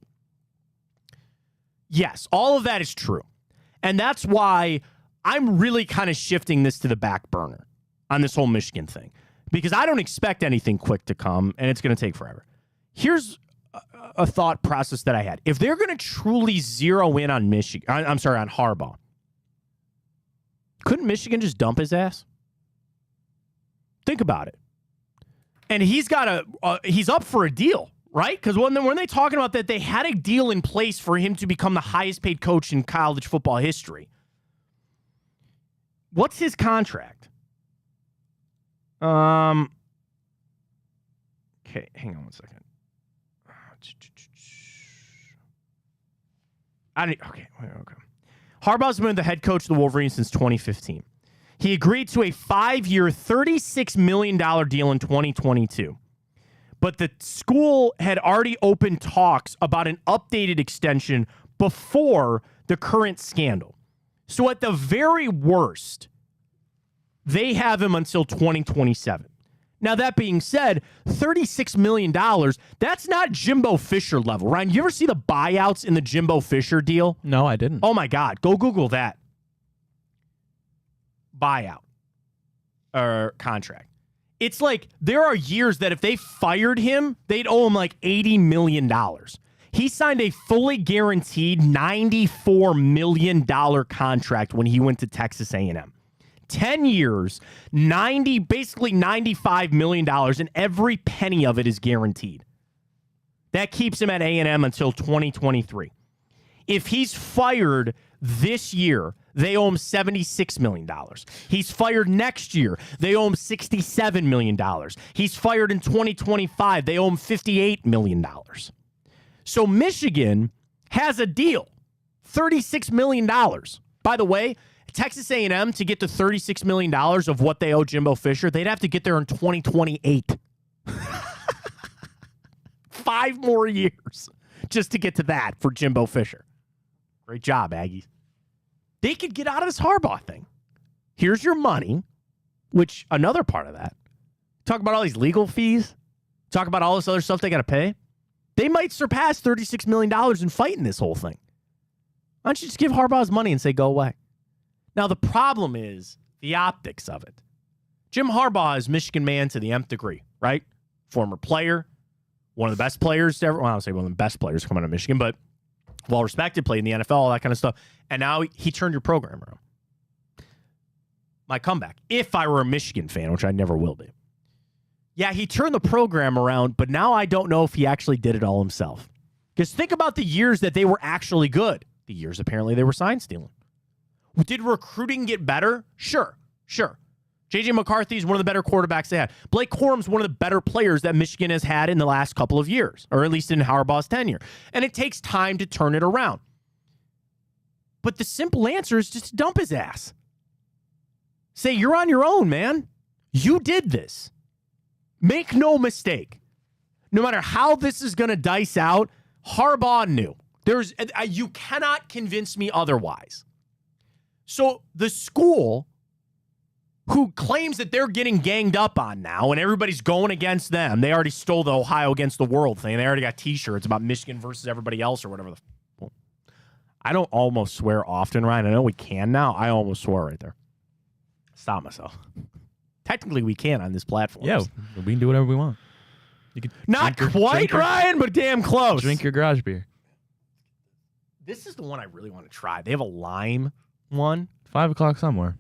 Yes, all of that is true. And that's why I'm really kind of shifting this to the back burner on this whole Michigan thing, because I don't expect anything quick to come, and it's going to take forever. Here's a thought process that I had. If they're going to truly zero in on on Harbaugh, couldn't Michigan just dump his ass? Think about it. And he's up for a deal, right? Because when they talking about that, they had a deal in place for him to become the highest paid coach in college football history. What's his contract? Okay, hang on one second. Okay. Harbaugh's been the head coach of the Wolverines since 2015. He agreed to a 5-year, $36 million deal in 2022. But the school had already opened talks about an updated extension before the current scandal. So at the very worst, they have him until 2027. Now, that being said, $36 million, that's not Jimbo Fisher level. Ryan, you ever see the buyouts in the Jimbo Fisher deal?
No, I didn't.
Oh, my God. Go Google that. Buyout or contract. It's like there are years that if they fired him, they'd owe him like $80 million. He signed a fully guaranteed $94 million contract when he went to Texas A&M. 10 years, basically $95 million, and every penny of it is guaranteed. That keeps him at A&M until 2023. If he's fired this year, they owe him $76 million. He's fired next year, they owe him $67 million. He's fired in 2025, they owe him $58 million. So Michigan has a deal, $36 million. By the way, Texas A&M, to get to $36 million of what they owe Jimbo Fisher, they'd have to get there in 2028. 5 more years just to get to that for Jimbo Fisher. Great job, Aggies. They could get out of this Harbaugh thing. Here's your money, which another part of that. Talk about all these legal fees. Talk about all this other stuff they got to pay. They might surpass $36 million in fighting this whole thing. Why don't you just give Harbaugh's money and say, go away? Now, the problem is the optics of it. Jim Harbaugh is Michigan man to the nth degree, right? Former player, one of the best players to ever, well, I don't say one of the best players to come out of Michigan, but well-respected, played in the NFL, all that kind of stuff. And now he turned your program around. My comeback, if I were a Michigan fan, which I never will be. Yeah, he turned the program around, but now I don't know if he actually did it all himself. Because think about the years that they were actually good. The years apparently they were sign stealing. Did recruiting get better? Sure. J.J. McCarthy is one of the better quarterbacks they had. Blake Corum's one of the better players that Michigan has had in the last couple of years, or at least in Harbaugh's tenure. And it takes time to turn it around. But the simple answer is just dump his ass. Say, you're on your own, man. You did this. Make no mistake. No matter how this is going to dice out, Harbaugh knew. You cannot convince me otherwise. So the school who claims that they're getting ganged up on now and everybody's going against them. They already stole the Ohio against the world thing. They already got T-shirts about Michigan versus everybody else or whatever. I don't almost swear often, Ryan. I know we can now. I almost swore right there. Stop myself. Technically, we can on this platform.
Yeah, we can do whatever we want. You can
Not quite, Ryan, but damn close.
Drink your garage beer.
This is the one I really want to try. They have a lime one.
5 o'clock somewhere.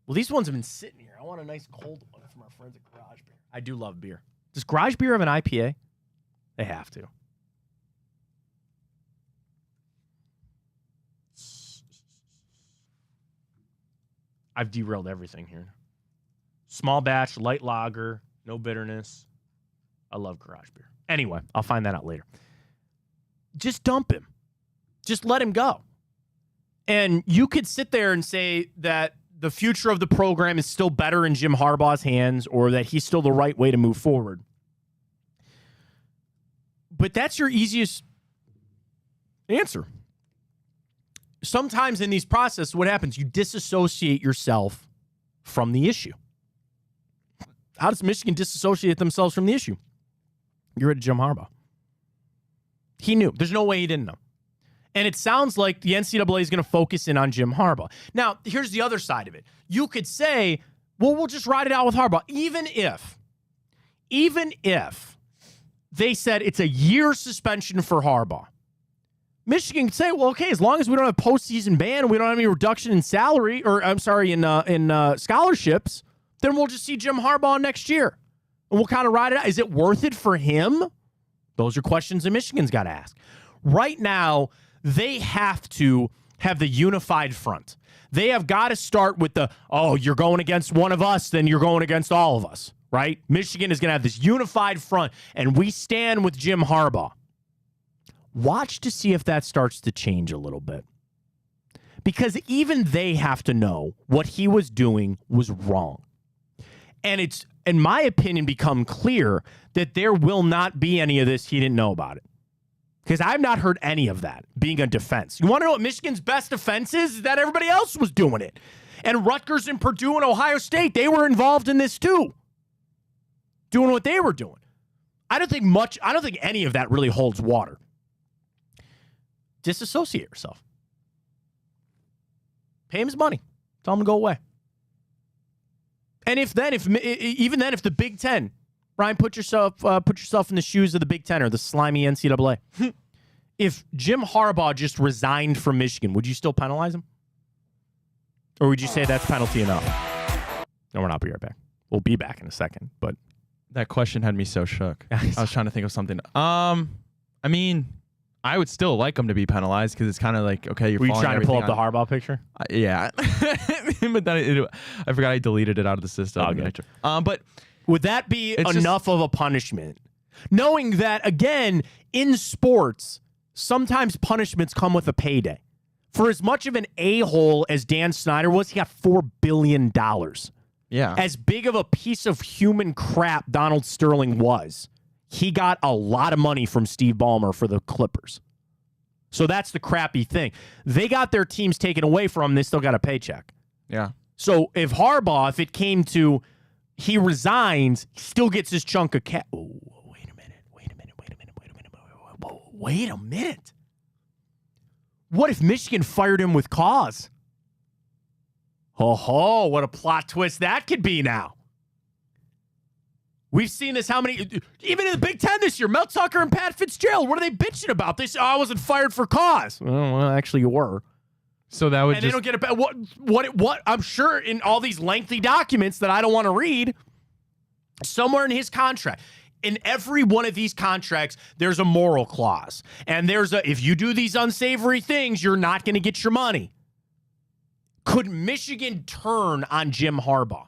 Well, these ones have been sitting here. I want a nice cold one from our friends at Garage Beer. I do love beer. Does Garage Beer have an IPA? They have to. I've derailed everything here. Small batch, light lager, no bitterness. I love Garage Beer. Anyway, I'll find that out later. Just dump him. Just let him go. And you could sit there and say that the future of the program is still better in Jim Harbaugh's hands or that he's still the right way to move forward. But that's your easiest answer. Sometimes in these processes, what happens? You disassociate yourself from the issue. How does Michigan disassociate themselves from the issue? You're at Jim Harbaugh. He knew. There's no way he didn't know. And it sounds like the NCAA is going to focus in on Jim Harbaugh. Now, here's the other side of it. You could say, well, we'll just ride it out with Harbaugh. Even if they said it's a year suspension for Harbaugh, Michigan could say, well, okay, as long as we don't have postseason ban and we don't have any reduction in salary, or I'm sorry, in scholarships, then we'll just see Jim Harbaugh next year. And we'll kind of ride it out. Is it worth it for him? Those are questions that Michigan's got to ask. Right now, they have to have the unified front. They have got to start with you're going against one of us, then you're going against all of us, right? Michigan is going to have this unified front, and we stand with Jim Harbaugh. Watch to see if that starts to change a little bit. Because even they have to know what he was doing was wrong. And it's, in my opinion, become clear that there will not be any of this he didn't know about it. Because I've not heard any of that being a defense. You want to know what Michigan's best defense is? Is that everybody else was doing it. And Rutgers and Purdue and Ohio State, they were involved in this too. Doing what they were doing. I don't think any of that really holds water. Disassociate yourself. Pay him his money. Tell him to go away. And if the Big Ten, Brian, put yourself in the shoes of the Big Ten or the slimy NCAA. If Jim Harbaugh just resigned from Michigan, would you still penalize him? Or would you say that's penalty enough? No, we're not. Be right back. We'll be back in a second. But
that question had me so shook. I was trying to think of something. I mean, I would still like him to be penalized because it's kind of like, okay,
were you trying to pull up the Harbaugh picture?
Yeah. But then I forgot I deleted it out of the system.
Okay.
But
would that be enough of a punishment? Knowing that, again, in sports, sometimes punishments come with a payday. For as much of an a-hole as Dan Snyder was, he got $4 billion.
Yeah.
As big of a piece of human crap Donald Sterling was, he got a lot of money from Steve Ballmer for the Clippers. So that's the crappy thing. They got their teams taken away from them. They still got a paycheck.
Yeah.
So if Harbaugh, if it came to he resigns, he still gets his chunk of cash. Oh, wait a minute. What if Michigan fired him with cause? Oh, what a plot twist that could be now. We've seen this even in the Big Ten this year, Mel Tucker and Pat Fitzgerald, what are they bitching about? They say, I wasn't fired for cause. Well, actually you were.
So that would
they don't get it. What? I'm sure in all these lengthy documents that I don't want to read, Somewhere in his contract. In every one of these contracts, there's a moral clause. And if you do these unsavory things, you're not going to get your money. Could Michigan turn on Jim Harbaugh?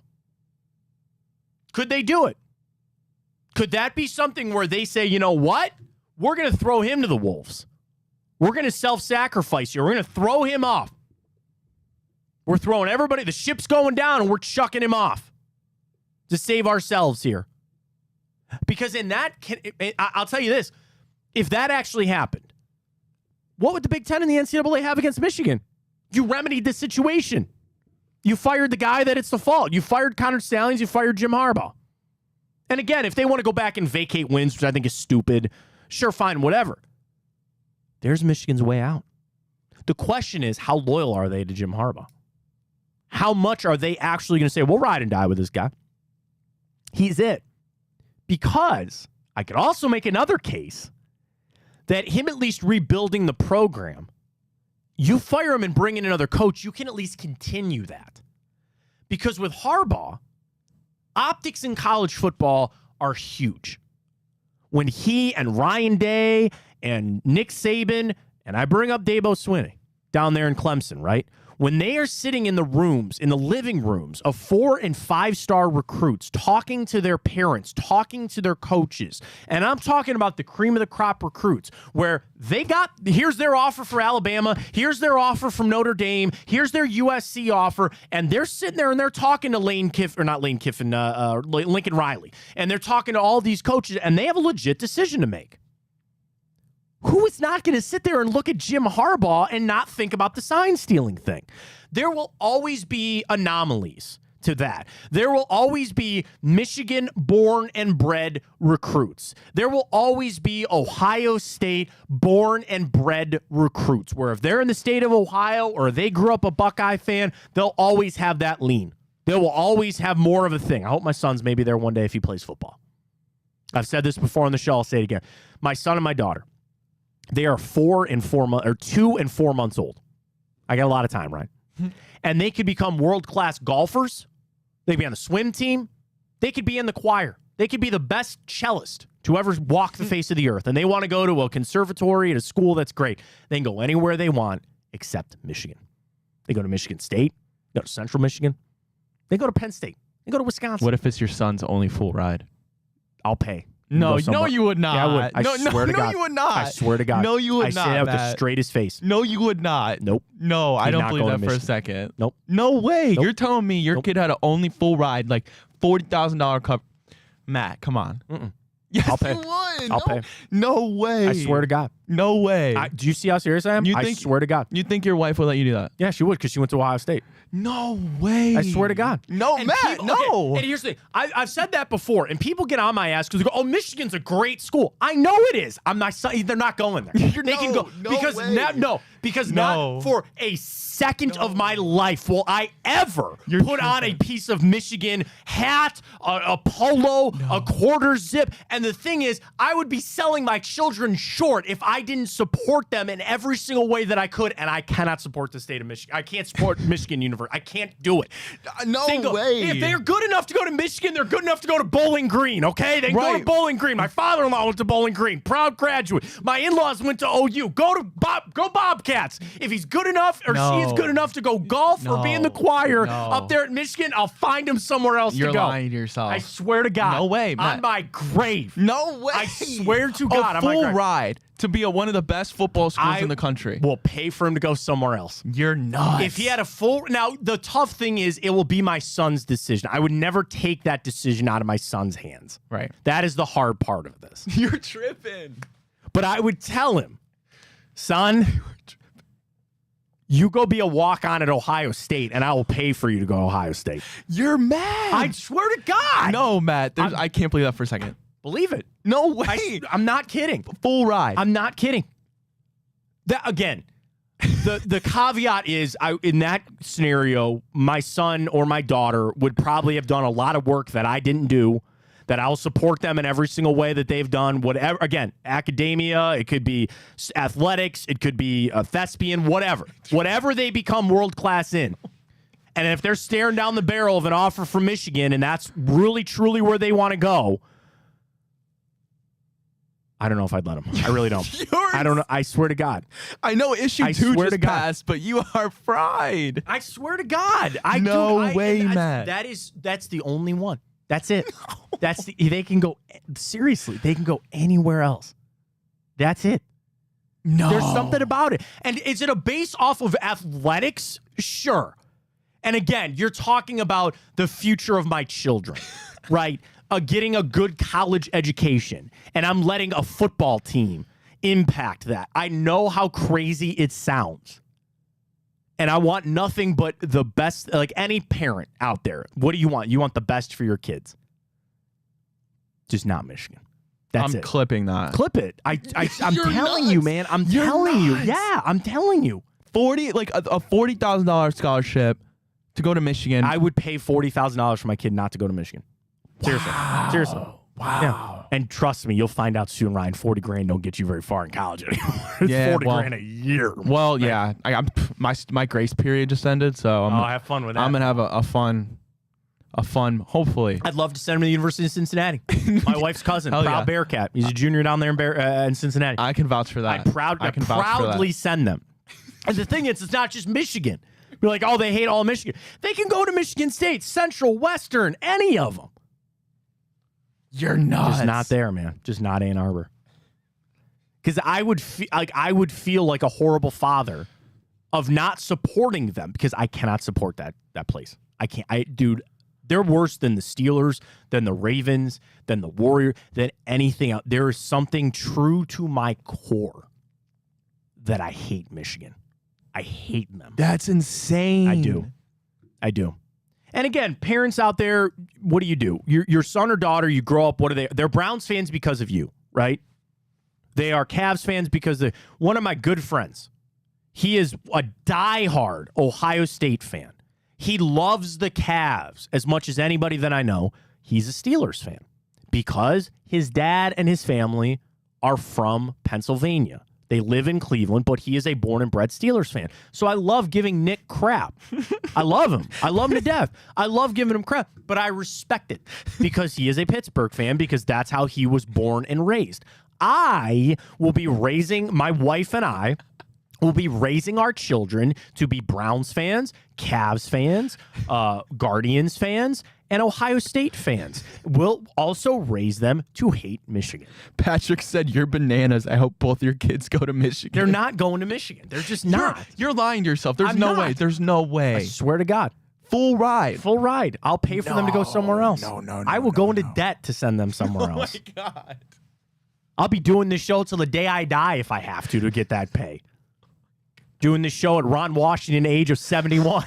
Could they do it? Could that be something where they say, you know what? We're going to throw him to the wolves. We're going to self-sacrifice here. We're going to throw him off. We're throwing everybody. The ship's going down, and we're chucking him off to save ourselves here. Because I'll tell you this. If that actually happened, what would the Big Ten and the NCAA have against Michigan? You remedied the situation. You fired the guy that it's the fault. You fired Connor Stallions. You fired Jim Harbaugh. And again, if they want to go back and vacate wins, which I think is stupid, sure, fine, whatever. There's Michigan's way out. The question is, how loyal are they to Jim Harbaugh? How much are they actually going to say, we'll ride and die with this guy? He's it. Because I could also make another case that him at least rebuilding the program, you fire him and bring in another coach, you can at least continue that. Because with Harbaugh, optics in college football are huge. When he and Ryan Day and Nick Saban, and I bring up Dabo Swinney down there in Clemson, right? When they are sitting in the rooms, in the living rooms of 4- and 5-star recruits, talking to their parents, talking to their coaches, and I'm talking about the cream of the crop recruits, where here's their offer for Alabama, here's their offer from Notre Dame, here's their USC offer, and they're sitting there and they're talking to Lincoln Riley, and they're talking to all these coaches, and they have a legit decision to make. Who is not going to sit there and look at Jim Harbaugh and not think about the sign-stealing thing? There will always be anomalies to that. There will always be Michigan-born and bred recruits. There will always be Ohio State-born and bred recruits, where if they're in the state of Ohio or they grew up a Buckeye fan, they'll always have that lean. They will always have more of a thing. I hope my son's maybe there one day if he plays football. I've said this before on the show. I'll say it again. My son and my daughter, they are 2 and 4 months old. I got a lot of time, right? And they could become world-class golfers. They could be on the swim team. They could be in the choir. They could be the best cellist to ever walk the face of the earth. And they want to go to a conservatory at a school that's great. They can go anywhere they want except Michigan. They go to Michigan State. They go to Central Michigan. They go to Penn State. They go to Wisconsin.
What if it's your son's only full ride?
I'll pay.
No, you would not.
Yeah, I would. I swear to God.
No, you would not.
I swear to God.
No, you would not.
I say that with the straightest face.
No, you would not.
Nope.
No, I don't believe that for a second. Nope. No way. Nope. You're telling me your kid had an only full ride, like $40,000 cup. Matt, come on. Yes,
I'll pay.
you would.
I'll pay.
No way.
I swear to God.
No way.
Do you see how serious I am? I swear to God.
You think your wife would let you do that?
Yeah, she would, because she went to Ohio State.
No way.
I swear to God.
No, and Matt, no.
Okay, and here's the thing. I've said that before, and people get on my ass because they go, oh, Michigan's a great school. I know it is. They're not going there. They can go. Because not for a second of my life will I ever put on a piece of Michigan hat, a polo, a quarter zip. And the thing is, I would be selling my children short if I didn't support them in every single way that I could. And I cannot support the state of Michigan. I can't support Michigan University. I can't do it.
No way.
If they're good enough to go to Michigan, they're good enough to go to Bowling Green, okay? They can go to Bowling Green. My father-in-law went to Bowling Green. Proud graduate. My in-laws went to OU. Go Bobcats. If he's good enough or she is good enough to go golf or be in the choir up there at Michigan, I'll find him somewhere else to go.
You're lying to yourself.
I swear to God.
No way, Matt.
On my grave.
No way.
I swear to God.
A full ride to be one of the best football schools in the country.
Will pay for him to go somewhere else.
You're nuts.
If he had a full... Now, the tough thing is it will be my son's decision. I would never take that decision out of my son's hands.
Right.
That is the hard part of this.
You're tripping.
But I would tell him, son, you go be a walk-on at Ohio State, and I will pay for you to go to Ohio State.
You're mad.
I swear to God.
No, Matt. I can't believe that for a second.
Believe it.
No way.
I'm not kidding.
Full ride.
I'm not kidding. That again, the caveat is, in that scenario, my son or my daughter would probably have done a lot of work that I didn't do, that I'll support them in every single way that they've done. Whatever, again, academia, it could be athletics, it could be a thespian, whatever they become world-class in. And if they're staring down the barrel of an offer from Michigan and that's really, truly where they want to go, I don't know if I'd let them. I really don't. I don't know. I swear to God.
I know issue 2 just passed, but you are fried.
I swear to God.
No way, Matt.
That's the only one. That's it. They can go, seriously, they can go anywhere else. That's it.
No.
There's something about it. And is it a base off of athletics? Sure. And again, you're talking about the future of my children, right? Getting a good college education. And I'm letting a football team impact that. I know how crazy it sounds. And I want nothing but the best, like any parent out there. What do you want? You want the best for your kids. Just not Michigan. That's
I'm
it.
clipping that.
Clip it. I'm telling
nuts.
you, man. I'm
You're
telling you.
nuts.
Yeah, I'm telling you.
40, like a $40,000 scholarship to go to Michigan.
I would pay $40,000 for my kid not to go to Michigan. Seriously.
Wow.
Seriously.
Wow.
Yeah. And trust me, you'll find out soon, Ryan, 40 grand don't get you very far in college anymore. It's
Yeah,
40
well-
grand a year.
Well, yeah. My grace period just ended, so
have fun with that.
I'm gonna have a fun, hopefully.
I'd love to send him to the University of Cincinnati. My wife's cousin,
Hell
proud
yeah.
Bearcat. He's a junior down there in Cincinnati.
I can vouch for that.
I
can vouch for
proudly
that.
send them. And the thing is, it's not just Michigan. You're like, oh, they hate all Michigan. They can go to Michigan State, Central, Western, any of them.
You're nuts.
Just not there, man. Just not Ann Arbor. Because I would feel like a horrible father of not supporting them because I cannot support that place. I can't. Dude, they're worse than the Steelers, than the Ravens, than the Warriors, than anything else. There is something true to my core that I hate Michigan. I hate them.
That's insane.
I do. And again, parents out there, what do? Your son or daughter, you grow up, what are they? They're Browns fans because of you, right? They are Cavs fans because one of my good friends, he is a diehard Ohio State fan. He loves the Cavs as much as anybody that I know. He's a Steelers fan because his dad and his family are from Pennsylvania. They live in Cleveland, but he is a born and bred Steelers fan. So I love giving Nick crap. I love him. I love him to death. I love giving him crap, but I respect it because he is a Pittsburgh fan because that's how he was born and raised. I will be raising, my wife and I will be raising our children to be Browns fans, Cavs fans, Guardians fans, and Ohio State fans. We'll also raise them to hate Michigan.
Patrick said, "You're bananas. I hope both your kids go to Michigan."
They're not going to Michigan. They're just not.
You're lying to yourself. There's
I'm
no
not.
way. There's no way.
I swear to God.
Full ride.
Full ride. I'll pay for them to go somewhere else.
No,
I will go into debt to send them somewhere else.
Oh my God.
I'll be doing this show till the day I die if I have to get that pay. Doing this show at Ron Washington, age of 71.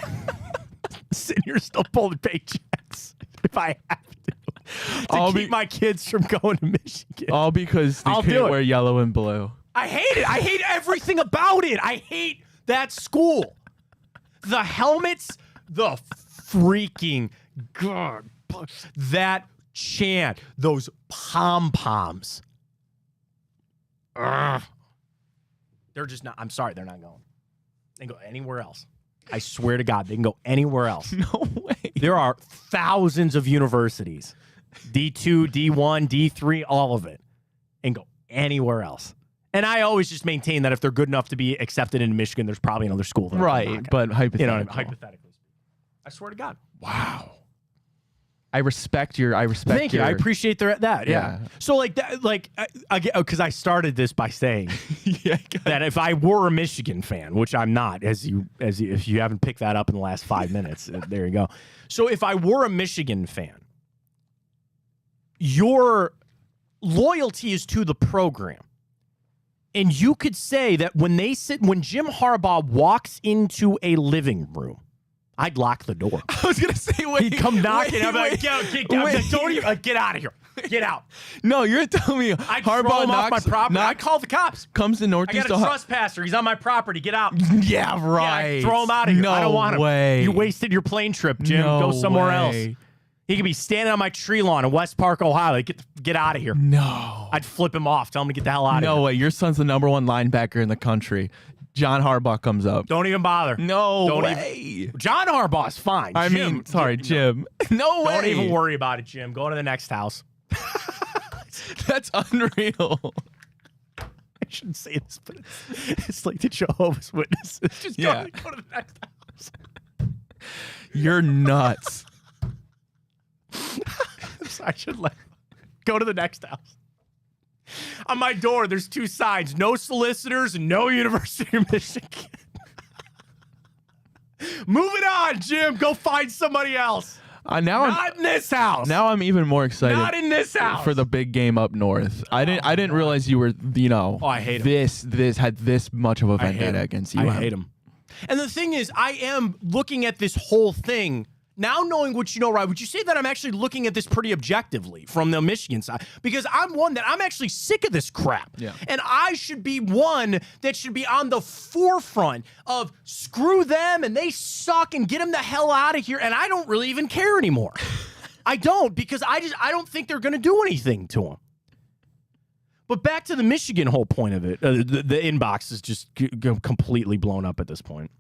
Sitting here still pulling paychecks if I have to keep my kids from going to Michigan.
All because they
I'll do
can't
it.
wear yellow and blue.
I hate it. I hate everything about it. I hate that school. The helmets, the freaking God, that chant, those pom-poms. Ugh. They're just not, I'm sorry, they're not going. They can go anywhere else. I swear to God, they can go anywhere else.
No way.
There are thousands of universities, D2, D1, D3, all of it, and go anywhere else. And I always just maintain that if they're good enough to be accepted into Michigan, there's probably another school. That
Right, but hypothetically.
you know what I mean? Hypothetically. I swear to God.
Wow. I respect your.
Thank you. I appreciate that. Yeah.
Yeah.
So like that, like because I started this by saying
Yeah.
that if I were a Michigan fan, which I'm not, if you haven't picked that up in the last 5 minutes, there you go. So if I were a Michigan fan, your loyalty is to the program. And you could say that when Jim Harbaugh walks into a living room, I'd lock the door.
I was gonna say, wait.
He'd come knocking. I'd be like,
wait,
get out of here. Get out.
No, you're telling me
I'd throw him off my property. I'd call the cops.
Comes to
I
Northeast
got a
Ohio.
trespasser. He's on my property. Get out.
Yeah, right.
Yeah, throw him out of here.
No
I don't want him.
way.
You wasted your plane trip, Jim.
No
Go somewhere
way.
else. He could be standing on my tree lawn in West Park, Ohio. Like, get out of here.
No.
I'd flip him off. Tell him to get the hell out of here.
No way. Your son's the #1 linebacker in the country. John Harbaugh comes up.
Don't even bother.
No
Don't
way.
John Harbaugh's fine.
Jim. No way.
Don't even worry about it, Jim. Go to the next house.
That's unreal.
I shouldn't say this, but it's like the Jehovah's Witnesses. Just go to the next house.
You're nuts.
I should go to the next house. On my door, there's 2 signs: no solicitors and no University of Michigan. Moving on, Jim. Go find somebody else. Not in this house.
Now I'm even more excited.
Not in this house.
For the big game up north. I didn't realize you were,
I hate
this had this much of a vendetta against you.
I hate him. And the thing is, I am looking at this whole thing now, knowing what you know, Ryan. Would you say that I'm actually looking at this pretty objectively from the Michigan side? Because I'm one that I'm actually sick of this crap.
Yeah.
And I should be one that should be on the forefront of screw them and they suck and get them the hell out of here. And I don't really even care anymore. I don't, because I don't think they're going to do anything to them. But back to the Michigan whole point of it, the inbox is just completely blown up at this point.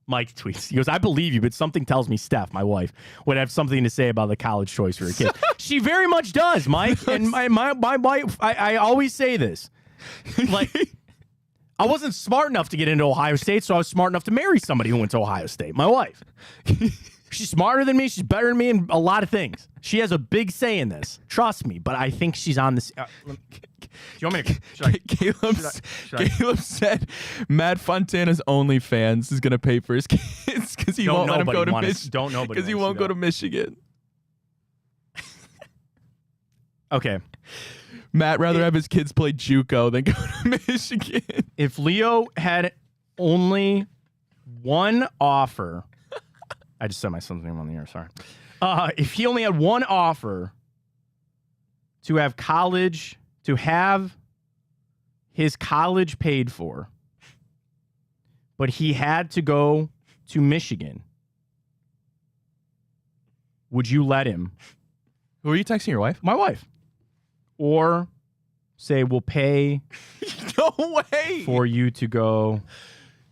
Mike tweets. He goes, I believe you, but something tells me Steph, my wife, would have something to say about the college choice for her kid. She very much does, Mike. And my wife, I always say this. Like, I wasn't smart enough to get into Ohio State, so I was smart enough to marry somebody who went to Ohio State, my wife. She's smarter than me. She's better than me in a lot of things. She has a big say in this. Trust me, but I think she's on this. Do you want me to?
Caleb said Matt Fontana's OnlyFans is going to pay for his kids because he won't let him go to Michigan.
Don't nobody.
Because he won't go to Michigan.
Okay.
Matt rather have his kids play JUCO than go to Michigan.
If Leo had only one offer, I just said my son's name on the air. Sorry. If he only had one offer to have his college paid for, but he had to go to Michigan, would you let him?
Who are you texting, your wife?
My wife. Or say, we'll pay
no way
for you to go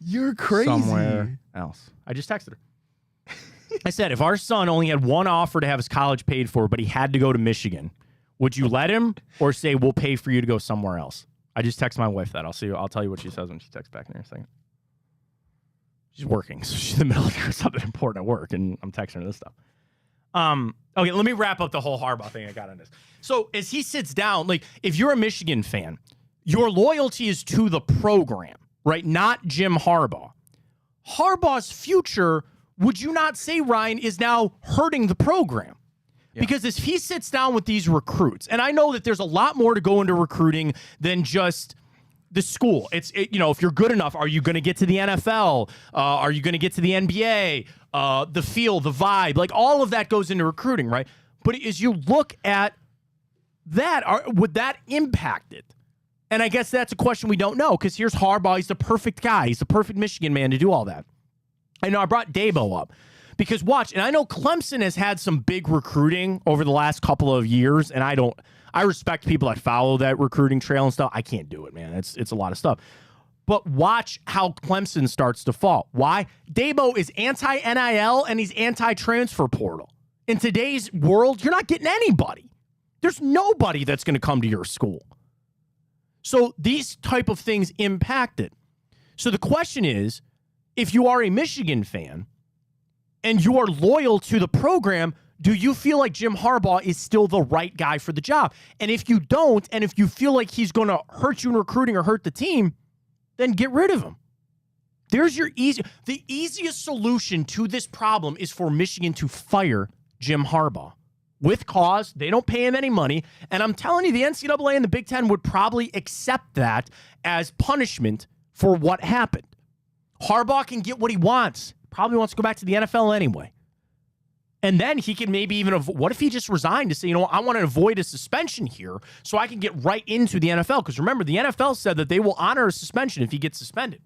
You're crazy.
somewhere else. I just texted her. I said, if our son only had one offer to have his college paid for, but he had to go to Michigan, would you let him or say, we'll pay for you to go somewhere else? I just texted my wife that. I'll tell you what she says when she texts back in here in a second. She's working, so she's in the middle of doing something important at work, and I'm texting her this stuff. Okay, let me wrap up the whole Harbaugh thing I got on this. So as he sits down, like, if you're a Michigan fan, your loyalty is to the program, right? Not Jim Harbaugh. Harbaugh's future, would you not say, Ryan, is now hurting the program? Yeah. Because as he sits down with these recruits, and I know that there's a lot more to go into recruiting than just the school. If you're good enough, are you going to get to the NFL? Are you going to get to the NBA? The feel, the vibe, like all of that goes into recruiting, right? But as you look at that, would that impact it? And I guess that's a question we don't know, because here's Harbaugh. He's the perfect guy. He's the perfect Michigan man to do all that. I know I brought Dabo up because watch, and I know Clemson has had some big recruiting over the last couple of years, and I respect people that follow that recruiting trail and stuff. I can't do it, man. It's a lot of stuff. But watch how Clemson starts to fall. Why? Dabo is anti-NIL and he's anti-transfer portal. In today's world, you're not getting anybody. There's nobody that's going to come to your school. So these type of things impact it. So the question is, if you are a Michigan fan and you are loyal to the program, do you feel like Jim Harbaugh is still the right guy for the job? And if you don't, and if you feel like he's going to hurt you in recruiting or hurt the team, then get rid of him. There's the easiest solution to this problem is for Michigan to fire Jim Harbaugh. With cause, they don't pay him any money, and I'm telling you, the NCAA and the Big Ten would probably accept that as punishment for what happened. Harbaugh can get what he wants. Probably wants to go back to the NFL anyway. And then he can maybe even, what if he just resigned to say, I want to avoid a suspension here so I can get right into the NFL? Because remember, the NFL said that they will honor a suspension if he gets suspended.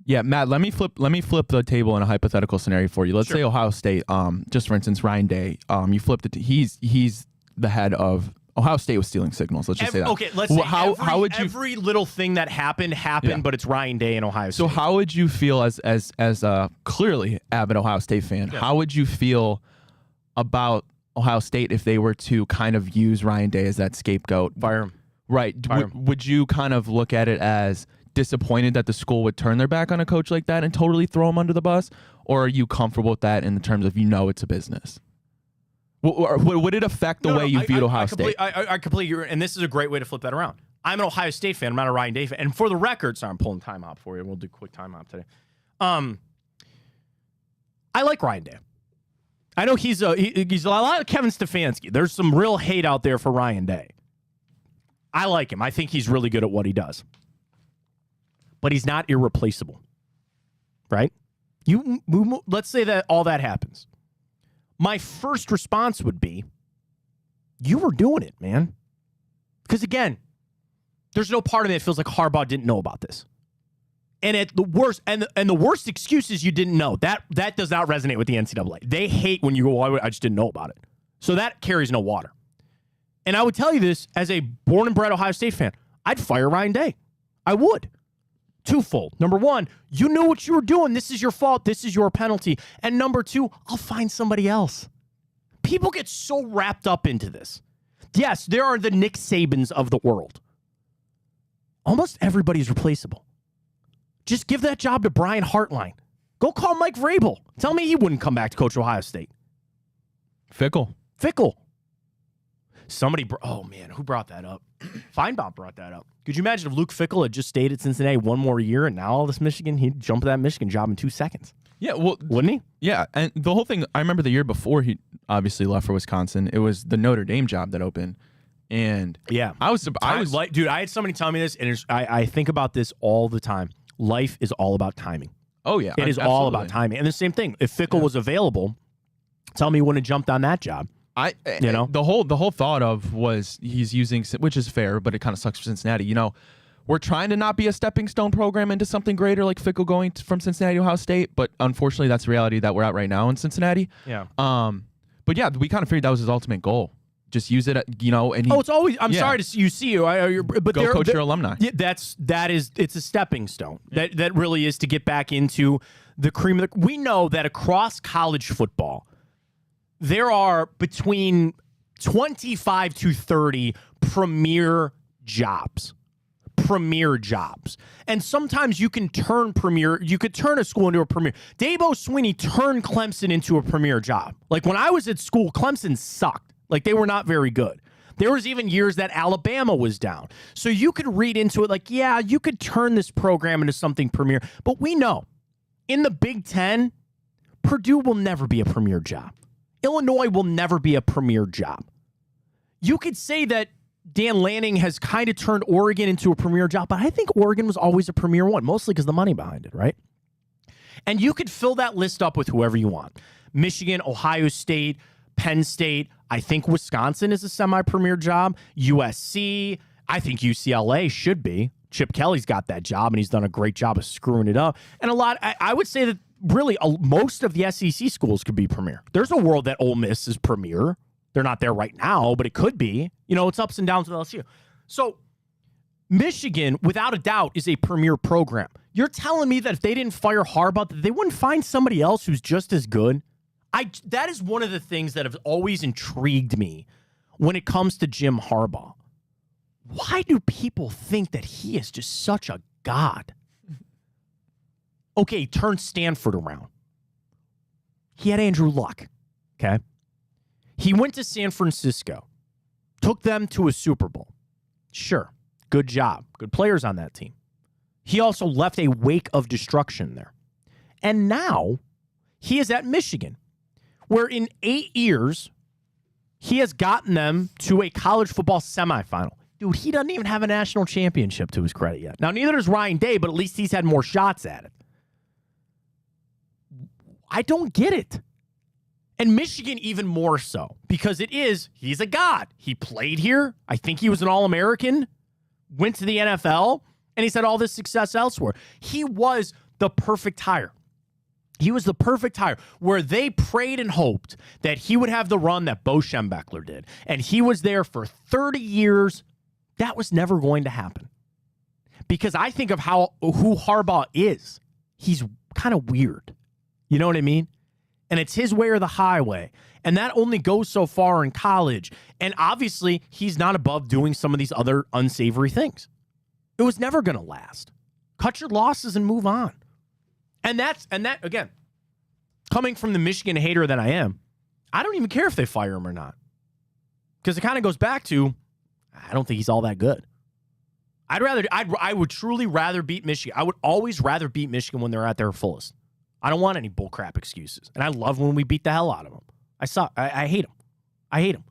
Yeah, Matt, let me flip the table in a hypothetical scenario for you. Let's say Ohio State, just for instance, Ryan Day, you flipped it to, he's the head of Ohio State was stealing signals. Let's just say that.
Okay, let's say
how would you
every little thing that happened,
Yeah.
but it's Ryan Day in Ohio State.
So how would you feel as a clearly avid Ohio State fan?
Yeah.
How would you feel about Ohio State if they were to kind of use Ryan Day as that scapegoat?
Fire him.
Right.
Fire him.
Would you kind of look at it as disappointed that the school would turn their back on a coach like that and totally throw him under the bus? Or are you comfortable with that in the terms of it's a business? Would it affect the way you viewed Ohio State?
I completely agree, and this is a great way to flip that around. I'm an Ohio State fan. I'm not a Ryan Day fan. And for the record, sorry, I'm pulling time out for you. We'll do a quick time out today. I like Ryan Day. I know he's a lot like Kevin Stefanski. There's some real hate out there for Ryan Day. I like him. I think he's really good at what he does. But he's not irreplaceable, right? Let's say that all that happens. My first response would be, you were doing it, man. Because again, there's no part of me that feels like Harbaugh didn't know about this. And at the worst, and the worst excuse is you didn't know. That does not resonate with the NCAA. They hate when you go, well, I just didn't know about it. So that carries no water. And I would tell you this as a born and bred Ohio State fan. I'd fire Ryan Day. I would. Twofold. Number one, you knew what you were doing. This is your fault. This is your penalty. And number two, I'll find somebody else. People get so wrapped up into this. Yes, there are the Nick Sabans of the world. Almost everybody's replaceable. Just give that job to Brian Hartline. Go call Mike Vrabel. Tell me he wouldn't come back to coach Ohio State.
Fickle.
Somebody, oh man, who brought that up? Feinbaum brought that up. Could you imagine if Luke Fickell had just stayed at Cincinnati one more year and now all this Michigan, he'd jump that Michigan job in 2 seconds?
Yeah, well,
wouldn't he?
Yeah, and the whole thing, I remember the year before he obviously left for Wisconsin, it was the Notre Dame job that opened. And
yeah,
I was
like, dude, I had somebody tell me this, and I think about this all the time. Life is all about timing.
Oh, yeah.
It is all about timing. And the same thing, if Fickell was available, tell me he wouldn't have jumped on that job. The whole thought of was he's using, which is fair, but it kind of sucks for Cincinnati. We're trying to not be a stepping stone program into something greater, like Fickell going from Cincinnati to Ohio State, but unfortunately, that's the reality that we're at right now in Cincinnati. Yeah.
But yeah, we kind of figured that was his ultimate goal. Just use it, and
it's always. I'm sorry to see you. But
go coach your alumni.
Yeah, it's a stepping stone. That really is to get back into the cream of the. We know that across college football, there are between 25 to 30 premier jobs. And sometimes you could turn a school into a premier. Dabo Swinney turned Clemson into a premier job. Like when I was at school, Clemson sucked. Like they were not very good. There was even years that Alabama was down. So you could read into it like, yeah, you could turn this program into something premier. But we know in the Big Ten, Purdue will never be a premier job. Illinois will never be a premier job. You could say that Dan Lanning has kind of turned Oregon into a premier job, but I think Oregon was always a premier one, mostly because of the money behind it, right? And you could fill that list up with whoever you want. Michigan, Ohio State, Penn State. I think Wisconsin is a semi-premier job. USC. I think UCLA should be. Chip Kelly's got that job, and he's done a great job of screwing it up. And I would say that really most of the SEC schools could be premier. There's a world that Ole Miss is premier. They're not there right now, but it could be. It's ups and downs with LSU. So Michigan, without a doubt, is a premier program. You're telling me that if they didn't fire Harbaugh, that they wouldn't find somebody else who's just as good? That is one of the things that have always intrigued me when it comes to Jim Harbaugh. Why do people think that he is just such a god? Okay, turn Stanford around. He had Andrew Luck, okay? He went to San Francisco, took them to a Super Bowl. Sure, good job. Good players on that team. He also left a wake of destruction there. And now he is at Michigan, where in 8 years, he has gotten them to a college football semifinal. Dude, he doesn't even have a national championship to his credit yet. Now, neither does Ryan Day, but at least he's had more shots at it. I don't get it. And Michigan even more so, because he's a god. He played here. I think he was an All-American, went to the NFL, and he's had all this success elsewhere. He was the perfect hire. He was the perfect hire where they prayed and hoped that he would have the run that Bo Schembechler did. And he was there for 30 years. That was never going to happen. Because I think of who Harbaugh is. He's kind of weird. You know what I mean? And it's his way or the highway. And that only goes so far in college. And obviously, he's not above doing some of these other unsavory things. It was never going to last. Cut your losses and move on. And that again, coming from the Michigan hater that I am, I don't even care if they fire him or not. Because it kind of goes back to, I don't think he's all that good. I would truly rather beat Michigan. I would always rather beat Michigan when they're at their fullest. I don't want any bullcrap excuses. And I love when we beat the hell out of them. I hate them. I hate them.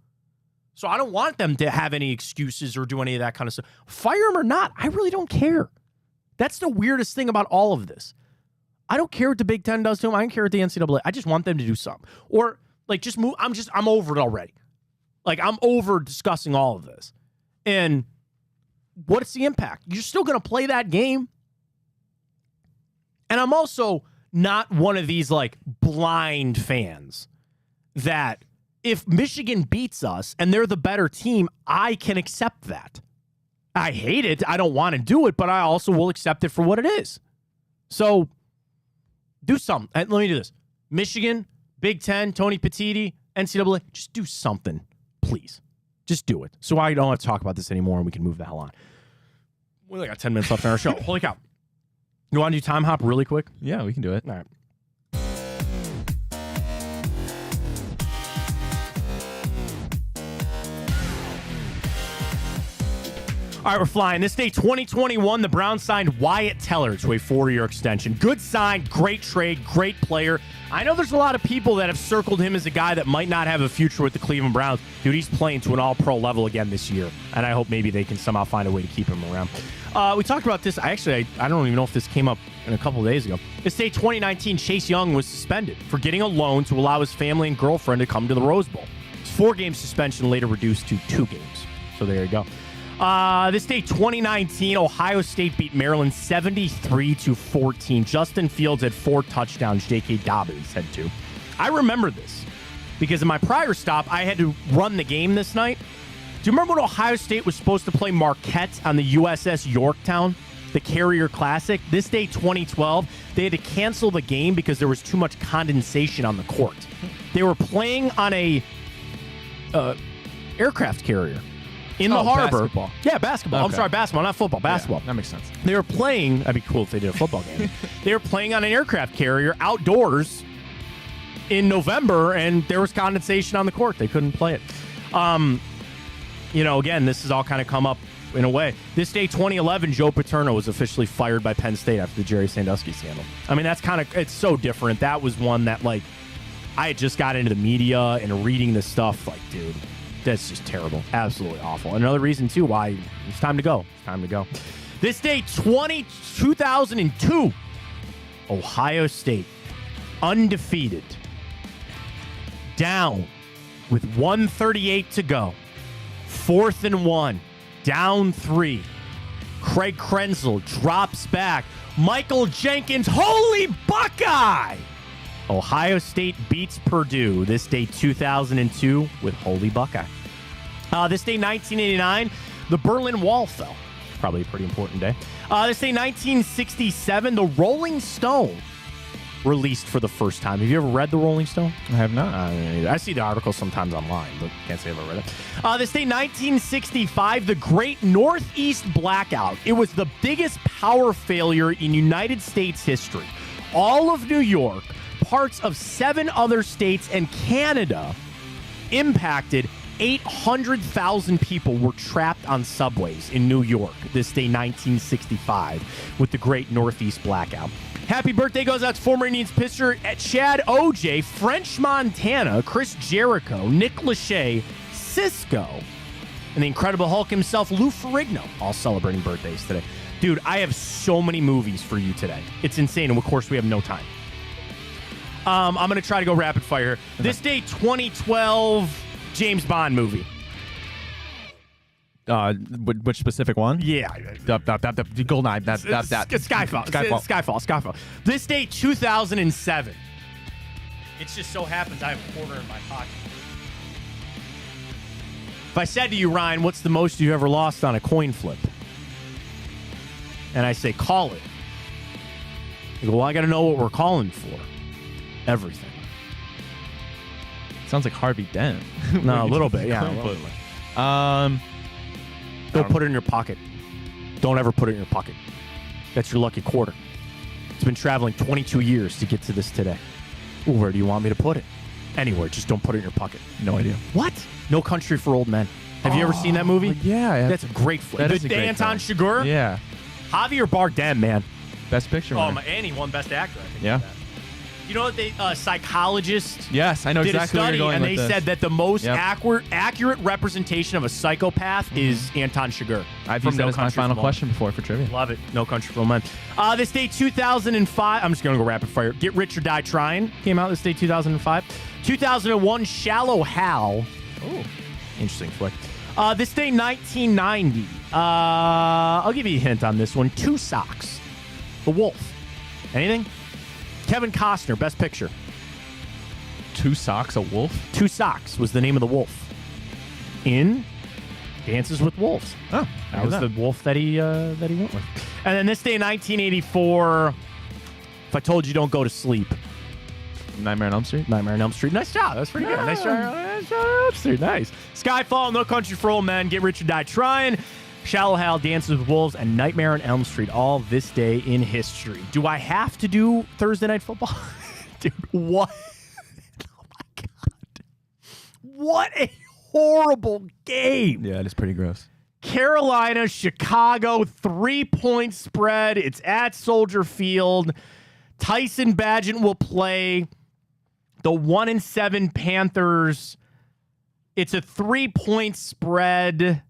So I don't want them to have any excuses or do any of that kind of stuff. Fire them or not, I really don't care. That's the weirdest thing about all of this. I don't care what the Big Ten does to them. I don't care what the NCAA. I just want them to do something. Or, like, just move. I'm over it already. Like, I'm over discussing all of this. And what's the impact? You're still going to play that game. And I'm also not one of these, like, blind fans that if Michigan beats us and they're the better team, I can accept that. I hate it. I don't want to do it, but I also will accept it for what it is. So do something. Let me do this. Michigan, Big Ten, Tony Petitti, NCAA, just do something, please. Just do it. So I don't have to talk about this anymore and we can move the hell on. We only got 10 minutes left in our show. Holy cow. You want to do time hop really quick?
Yeah, we can do it.
All right. All right, we're flying. This day, 2021, the Browns signed Wyatt Teller to a 4-year extension. Good sign, great trade, great player. I know there's a lot of people that have circled him as a guy that might not have a future with the Cleveland Browns. Dude, he's playing to an all-pro level again this year, and I hope maybe they can somehow find a way to keep him around. We talked about this. I don't even know if this came up in a couple of days ago. This day, 2019, Chase Young was suspended for getting a loan to allow his family and girlfriend to come to the Rose Bowl. His 4-game suspension later reduced to 2 games. So there you go. This day, 2019, Ohio State beat Maryland 73-14. Justin Fields had 4 touchdowns. J.K. Dobbins had 2. I remember this because in my prior stop, I had to run the game this night. Do you remember when Ohio State was supposed to play Marquette on the USS Yorktown, the Carrier Classic? This day, 2012, they had to cancel the game because there was too much condensation on the court. They were playing on a aircraft carrier in the harbor.
Basketball.
Yeah, basketball.
Okay.
I'm sorry, basketball, not football. Basketball.
Yeah, that makes sense.
They were playing. That'd be cool if they did a football game. They were playing on an aircraft carrier outdoors in November, and there was condensation on the court. They couldn't play it. Again, this has all kind of come up in a way. This day, 2011, Joe Paterno was officially fired by Penn State after the Jerry Sandusky scandal. I mean, it's so different. That was one that, like, I had just got into the media and reading this stuff. Like, dude, that's just terrible. Absolutely awful. Another reason, too, why it's time to go. It's time to go. This day, 2002, Ohio State, undefeated, down with 1:38 to go. 4th and 1, down 3. Craig Krenzel drops back. Michael Jenkins, holy Buckeye! Ohio State beats Purdue this day 2002 with holy Buckeye. This day 1989, the Berlin Wall fell. Probably a pretty important day. This day 1967, the Rolling Stone released for the first time. Have you ever read the Rolling Stone?
I have not.
I see the articles sometimes online, but can't say I've ever read it. This day 1965, the Great Northeast Blackout. It was the biggest power failure in United States history. All of New York, parts of 7 other states, and Canada impacted. 800,000 people were trapped on subways in New York this day 1965 with the Great Northeast Blackout. Happy birthday goes out to former Indians pitcher Chad O.J., French Montana, Chris Jericho, Nick Lachey, Cisco, and the Incredible Hulk himself, Lou Ferrigno, all celebrating birthdays today. Dude, I have so many movies for you today. It's insane, and of course, we have no time. I'm going to try to go rapid fire here. Okay. This day, 2012... James Bond movie.
Which specific one?
Yeah.
Goldeneye.
Skyfall. This date, 2007. It just so happens I have a quarter in my pocket. If I said to you, Ryan, what's the most you ever lost on a coin flip? And I say, call it. You go, well, I got to know what we're calling for. Everything.
Sounds like Harvey Dent.
No, a little bit. Yeah. Don't put it in your pocket. Don't ever put it in your pocket. That's your lucky quarter. It's been traveling 22 years to get to this today. Ooh, where do you want me to put it? Anywhere. Just don't put it in your pocket.
No idea.
What? No Country for Old Men. Have you ever seen that movie?
Yeah.
That's a great flick.
That is a great
Anton
film.
Chigurh?
Yeah.
Javier Bardem, man.
Best picture.
And he won Best Actor, I think.
Yeah.
You know what? Psychologists
Yes, I know
did
exactly
a
where
study,
you're going
and
with
they
this.
said that the most accurate representation of a psychopath is Anton Chigurh.
I've
from
used that
No
as my
Country
final
for Old Men.
question before for trivia.
Love it. No Country for Old Men. This day, 2005. I'm just going to go rapid fire. Get Rich or Die Trying came out this day, 2005. 2001, Shallow Hal. Oh, interesting flick. This day, 1990. I'll give you a hint on this one. Two Socks. The Wolf. Anything? Kevin Costner, Best Picture.
Two Socks, a wolf?
Two Socks was the name of the wolf in Dances with Wolves.
Oh,
That was the wolf that he went with. And then this day, 1984. If I told you don't go to sleep.
Nightmare on Elm Street?
Nightmare on Elm Street. Nice job. That's pretty good. Nice job. Nice job. Elm Street. Nice. Skyfall, No Country for Old Men, Get Rich or Die Trying, Shallow Hal, Dances with Wolves, and Nightmare on Elm Street, all this day in history. Do I have to do Thursday Night Football? Dude, what? Oh, my God. What a horrible game.
Yeah, it is pretty gross.
Carolina, Chicago, 3-point spread. It's at Soldier Field. Tyson Bagent will play the 1-7 Panthers. It's a 3-point spread.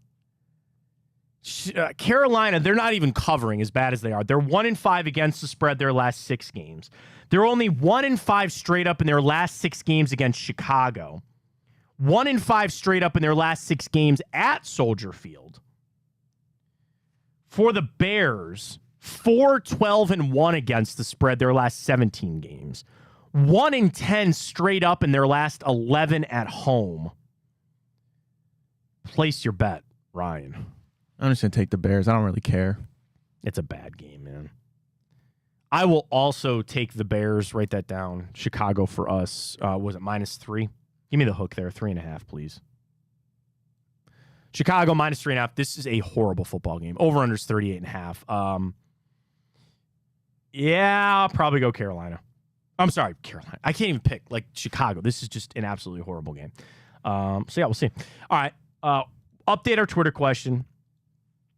Carolina, they're not even covering as bad as they are. They're 1-5 against the spread their last 6 games. They're only 1-5 straight up in their last 6 games against Chicago. 1-5 straight up in their last 6 games at Soldier Field. For the Bears, 4-12-1 against the spread their last 17 games. 1-10 straight up in their last 11 at home. Place your bet, Ryan.
I'm just going to take the Bears. I don't really care.
It's a bad game, man. I will also take the Bears. Write that down. Chicago for us. Was it -3? Give me the hook there. 3.5, please. Chicago -3.5. This is a horrible football game. Over-under's 38.5. Yeah, I'll probably go Carolina. I'm sorry, Carolina. I can't even pick. Like, Chicago. This is just an absolutely horrible game. So, yeah, we'll see. All right. Update our Twitter question.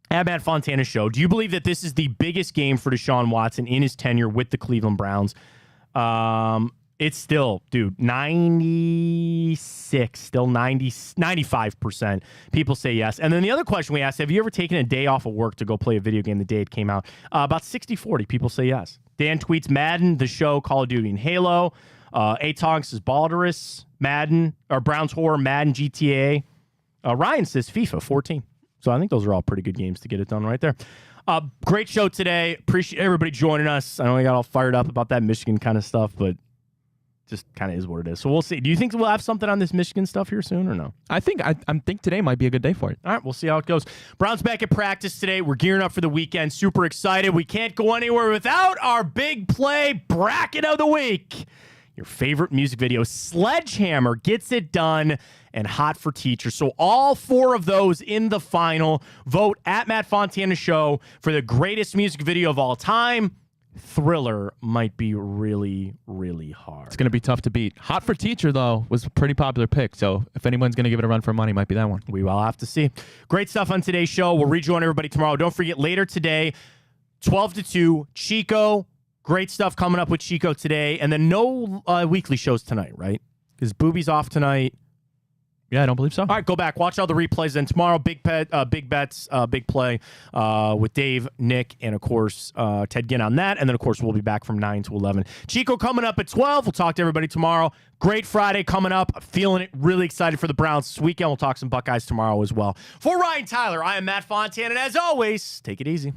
At Matt Fontana Show. Do you believe that this is the biggest game for Deshaun Watson in his tenure with the Cleveland Browns? It's still, dude, 96, still 95%. People say yes. And then the other question we asked, have you ever taken a day off of work to go play a video game the day it came out? About 60-40, people say yes. Dan tweets Madden, the show, Call of Duty, and Halo. A-Tonks is Baldurus, Madden, or Browns Horror, Madden, GTA. Ryan says FIFA 14. So I think those are all pretty good games to get it done right there. Great show today. Appreciate everybody joining us. I know we got all fired up about that Michigan kind of stuff, but just kind of is what it is. So we'll see. Do you think we'll have something on this Michigan stuff here soon or no?
I think today might be a good day for it.
All right, we'll see how it goes. Browns back at practice today. We're gearing up for the weekend. Super excited. We can't go anywhere without our big play bracket of the week. Your favorite music video, Sledgehammer Gets It Done, and Hot for Teacher. So all 4 of those in the final. Vote at Matt Fontana Show for the greatest music video of all time. Thriller might be really, really hard.
It's going to be tough to beat. Hot for Teacher, though, was a pretty popular pick. So if anyone's going to give it a run for money, might be that one.
We will have to see. Great stuff on today's show. We'll rejoin everybody tomorrow. Don't forget, later today, 12 to 2, Chico. Great stuff coming up with Chico today. And then no weekly shows tonight, right? Because Booby's off tonight.
Yeah, I don't believe so.
All right, go back. Watch all the replays. Then tomorrow, big bets, big play with Dave, Nick, and, of course, Ted Ginn on that. And then, of course, we'll be back from 9 to 11. Chico coming up at 12. We'll talk to everybody tomorrow. Great Friday coming up. Feeling it. Really excited for the Browns this weekend. We'll talk some Buckeyes tomorrow as well. For Ryan Tyler, I am Matt Fontana. And as always, take it easy.